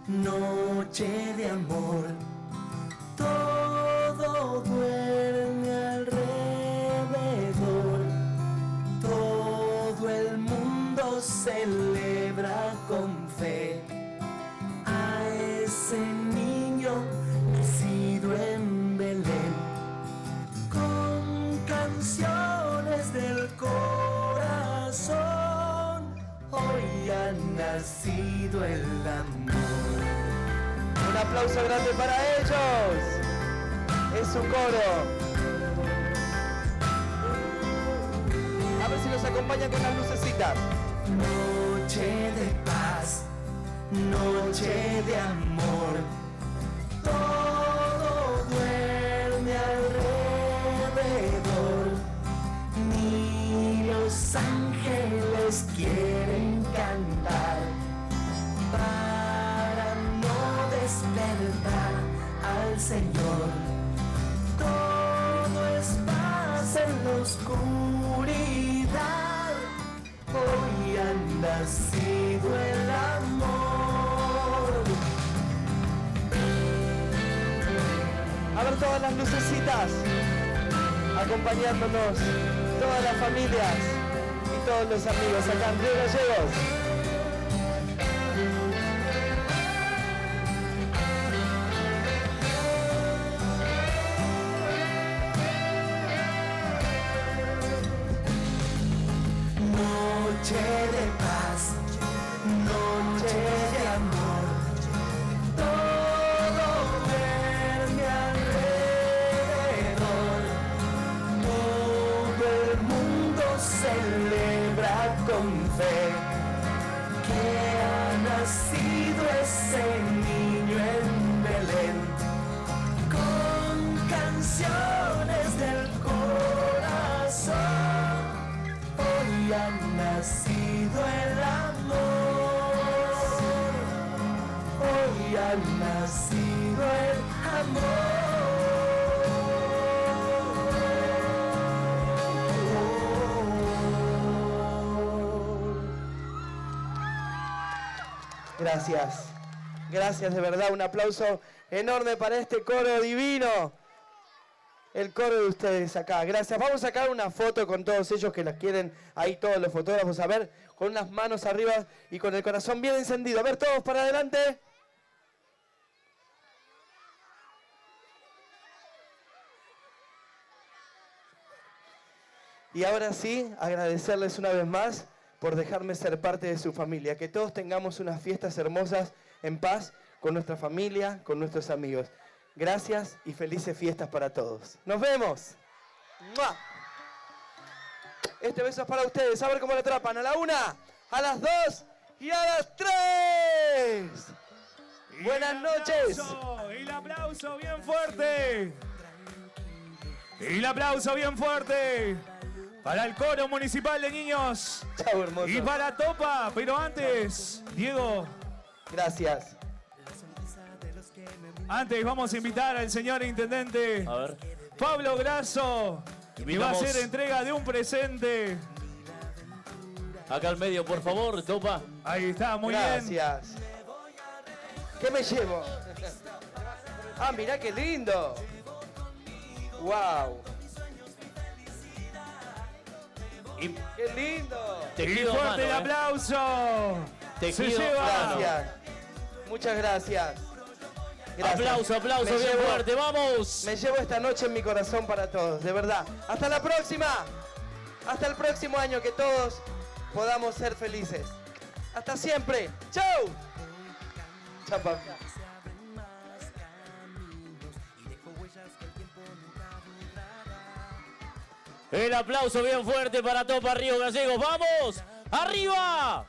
noche de amor. Todo duerme alrededor, todo el mundo celebra con fe a ese niño nacido en Belén, con canciones del corazón. Hoy ha nacido el amor. Un aplauso grande para ellos. Es su coro. A ver si nos acompañan con las lucecitas. Noche de paz, noche de amor. Todo duerme alrededor. Ni los ángeles quieren cantar para no despertar al Señor. Todo es paz en la oscuridad. Hoy ha nacido el amor. A ver todas las lucecitas acompañándonos, todas las familias y todos los amigos acá en Río Gallegos. Noche de paz, noche de amor. Todo duerme alrededor. Todo el mundo celebra con fe que ha nacido ese niño en Belén, con canciones del corazón. Hoy ha nacido el amor. Hoy ha nacido el amor. Gracias. Gracias de verdad. Un aplauso enorme para este coro divino. El coro de ustedes acá. Gracias. Vamos a sacar una foto con todos ellos que las quieren. Ahí todos los fotógrafos. A ver, con unas manos arriba y con el corazón bien encendido. A ver, todos para adelante. Y ahora sí, agradecerles una vez más por dejarme ser parte de su familia. Que todos tengamos unas fiestas hermosas en paz con nuestra familia, con nuestros amigos. Gracias y felices fiestas para todos. ¡Nos vemos! ¡Mua! Este beso es para ustedes. A ver cómo lo atrapan. A la 1, a las 2 y a las 3. Buenas noches. Y el aplauso bien fuerte. Y el aplauso bien fuerte para el coro municipal de niños. Chau, hermoso. Y para Topa. Pero antes, Diego. Gracias. Antes vamos a invitar al señor intendente A ver. Pablo Grasso, que va a hacer entrega de un presente. Acá al medio, por favor, Topa. Ahí está, muy bien. Gracias. ¿Qué me llevo? Ah, mirá qué lindo. Wow. Y Qué lindo. Y tejido a fuerte mano, el aplauso. Se Tejido lleva. a mano. Gracias. Muchas gracias. Gracias. Aplauso Me bien llevo- fuerte, vamos. Me llevo esta noche en mi corazón para todos, de verdad. Hasta la próxima. Hasta el próximo año, que todos podamos ser felices. Hasta siempre. ¡Chau! Chau, papi. El aplauso bien fuerte para Topa Río Gallegos. ¡Vamos! ¡Arriba!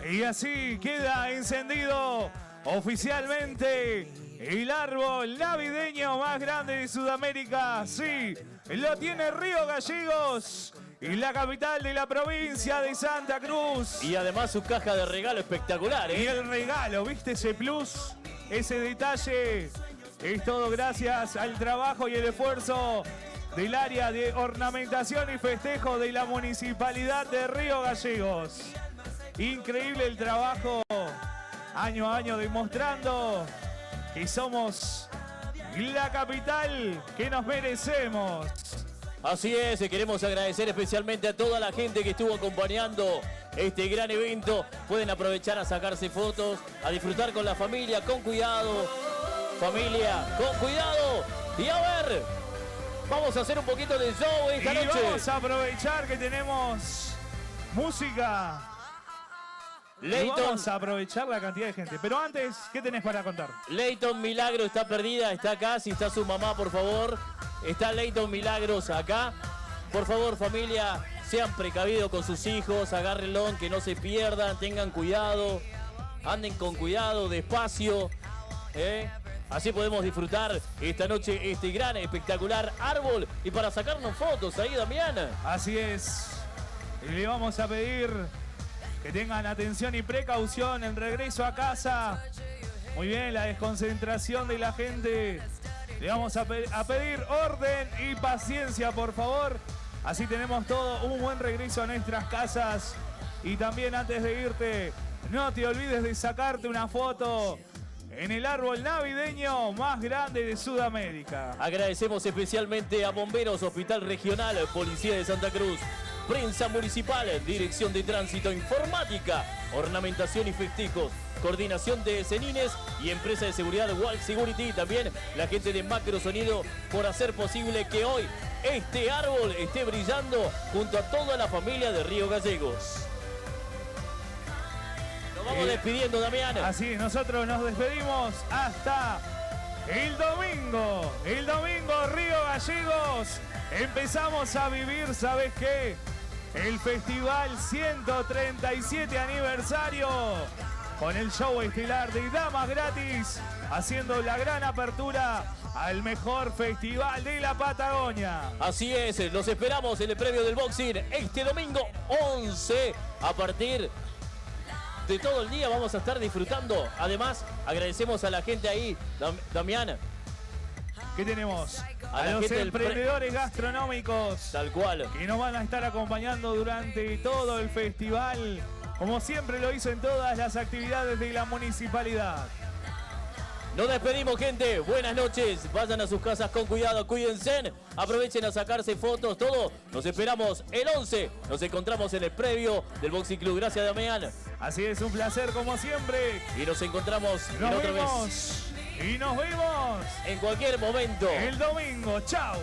Y así queda encendido oficialmente el árbol navideño más grande de Sudamérica. Sí, lo tiene Río Gallegos y la capital de la provincia de Santa Cruz. Y además su caja de regalo espectacular, Y ¿eh? el regalo, ¿viste ese plus? Ese detalle. Es todo gracias al trabajo y el esfuerzo del área de ornamentación y festejo de la Municipalidad de Río Gallegos. Increíble el trabajo año a año demostrando que somos la capital que nos merecemos. Así es, queremos agradecer especialmente a toda la gente que estuvo acompañando este gran evento. Pueden aprovechar a sacarse fotos, a disfrutar con la familia, con cuidado. Familia, con cuidado. Y a ver, vamos a hacer un poquito de show esta noche. Vamos a aprovechar que tenemos música. Y vamos a aprovechar la cantidad de gente. Pero antes, ¿qué tenés para contar? Leighton Milagro está perdida, está acá. Si está su mamá, por favor. Está Leighton Milagros acá. Por favor, familia, sean precavidos con sus hijos. Agárrenlo, que no se pierdan. Tengan cuidado. Anden con cuidado, despacio. Así podemos disfrutar esta noche este gran, espectacular árbol. Y para sacarnos fotos ahí, Damián. Así es. Y le vamos a pedir que tengan atención y precaución en regreso a casa. Muy bien, la desconcentración de la gente. Le vamos a pedir orden y paciencia, por favor. Así tenemos todo un buen regreso a nuestras casas. Y también antes de irte, no te olvides de sacarte una foto en el árbol navideño más grande de Sudamérica. Agradecemos especialmente a Bomberos, Hospital Regional, Policía de Santa Cruz, Prensa Municipal, Dirección de Tránsito, Informática, Ornamentación y Festejos, Coordinación de Cenines y Empresa de Seguridad Walk Security. También la gente de Macro Sonido por hacer posible que hoy este árbol esté brillando junto a toda la familia de Río Gallegos. Nos vamos despidiendo, Damián. Así, nosotros nos despedimos hasta el domingo. El domingo, Río Gallegos. Empezamos a vivir, ¿sabes qué? El Festival 137 aniversario. Con el show estelar de Damas Gratis, haciendo la gran apertura al mejor festival de la Patagonia. Así es, los esperamos en el previo del boxing este domingo 11 a partir de todo el día. Vamos a estar disfrutando. Además, agradecemos a la gente ahí, Damián. ¿Qué tenemos? A los emprendedores gastronómicos. Tal cual. Que nos van a estar acompañando durante todo el festival, como siempre lo hizo en todas las actividades de la municipalidad. Nos despedimos, gente. Buenas noches. Vayan a sus casas con cuidado. Cuídense. Aprovechen a sacarse fotos, todo. Nos esperamos el 11. Nos encontramos en el previo del Boxing Club. Gracias, Damián. Así es, un placer como siempre. Y nos encontramos Nos otra vemos. vez. Y nos vemos en cualquier momento. El domingo. Chao.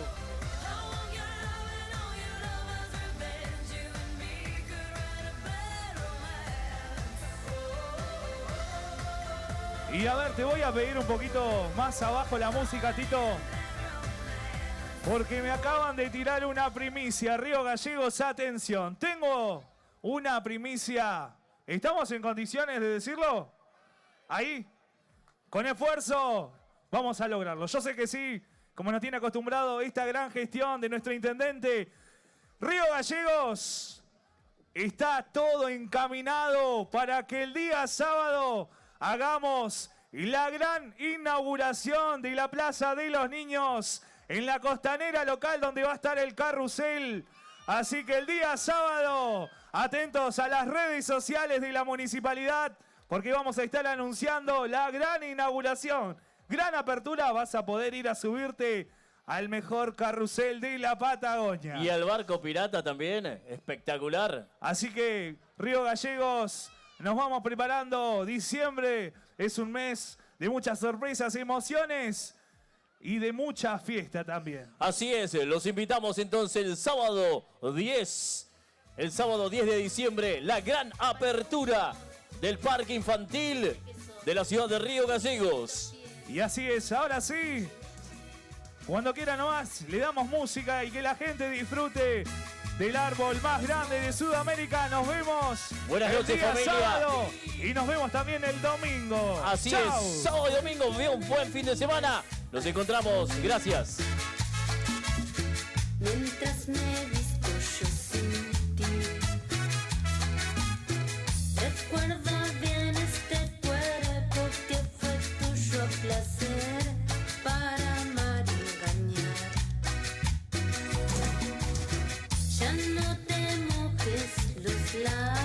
Y a ver, te voy a pedir un poquito más abajo la música, Tito. Porque me acaban de tirar una primicia. Río Gallegos, atención. Tengo una primicia. ¿Estamos en condiciones de decirlo? Ahí. Con esfuerzo vamos a lograrlo. Yo sé que sí, como nos tiene acostumbrado esta gran gestión de nuestro intendente. Río Gallegos, está todo encaminado para que el día sábado hagamos la gran inauguración de la Plaza de los Niños en la costanera local donde va a estar el carrusel. Así que el día sábado, atentos a las redes sociales de la municipalidad, porque vamos a estar anunciando la gran inauguración, gran apertura. Vas a poder ir a subirte al mejor carrusel de la Patagonia. Y al barco pirata también, espectacular. Así que, Río Gallegos, nos vamos preparando. Diciembre es un mes de muchas sorpresas, emociones y de mucha fiesta también. Así es, los invitamos entonces el sábado 10. El sábado 10 de diciembre, la gran apertura del Parque Infantil de la ciudad de Río Gallegos. Y así es, ahora sí, cuando quiera nomás, le damos música y que la gente disfrute del árbol más grande de Sudamérica. Nos vemos. Buenas noches, familia. Sábado, y nos vemos también el domingo. Así Chau. es, sábado y domingo, un buen fin de semana. Nos encontramos, gracias. Mientras me visto yo sin ti, recuerda bien este cuerpo que fue tuyo a placer para amar y engañar. Ya no te mojes los labios.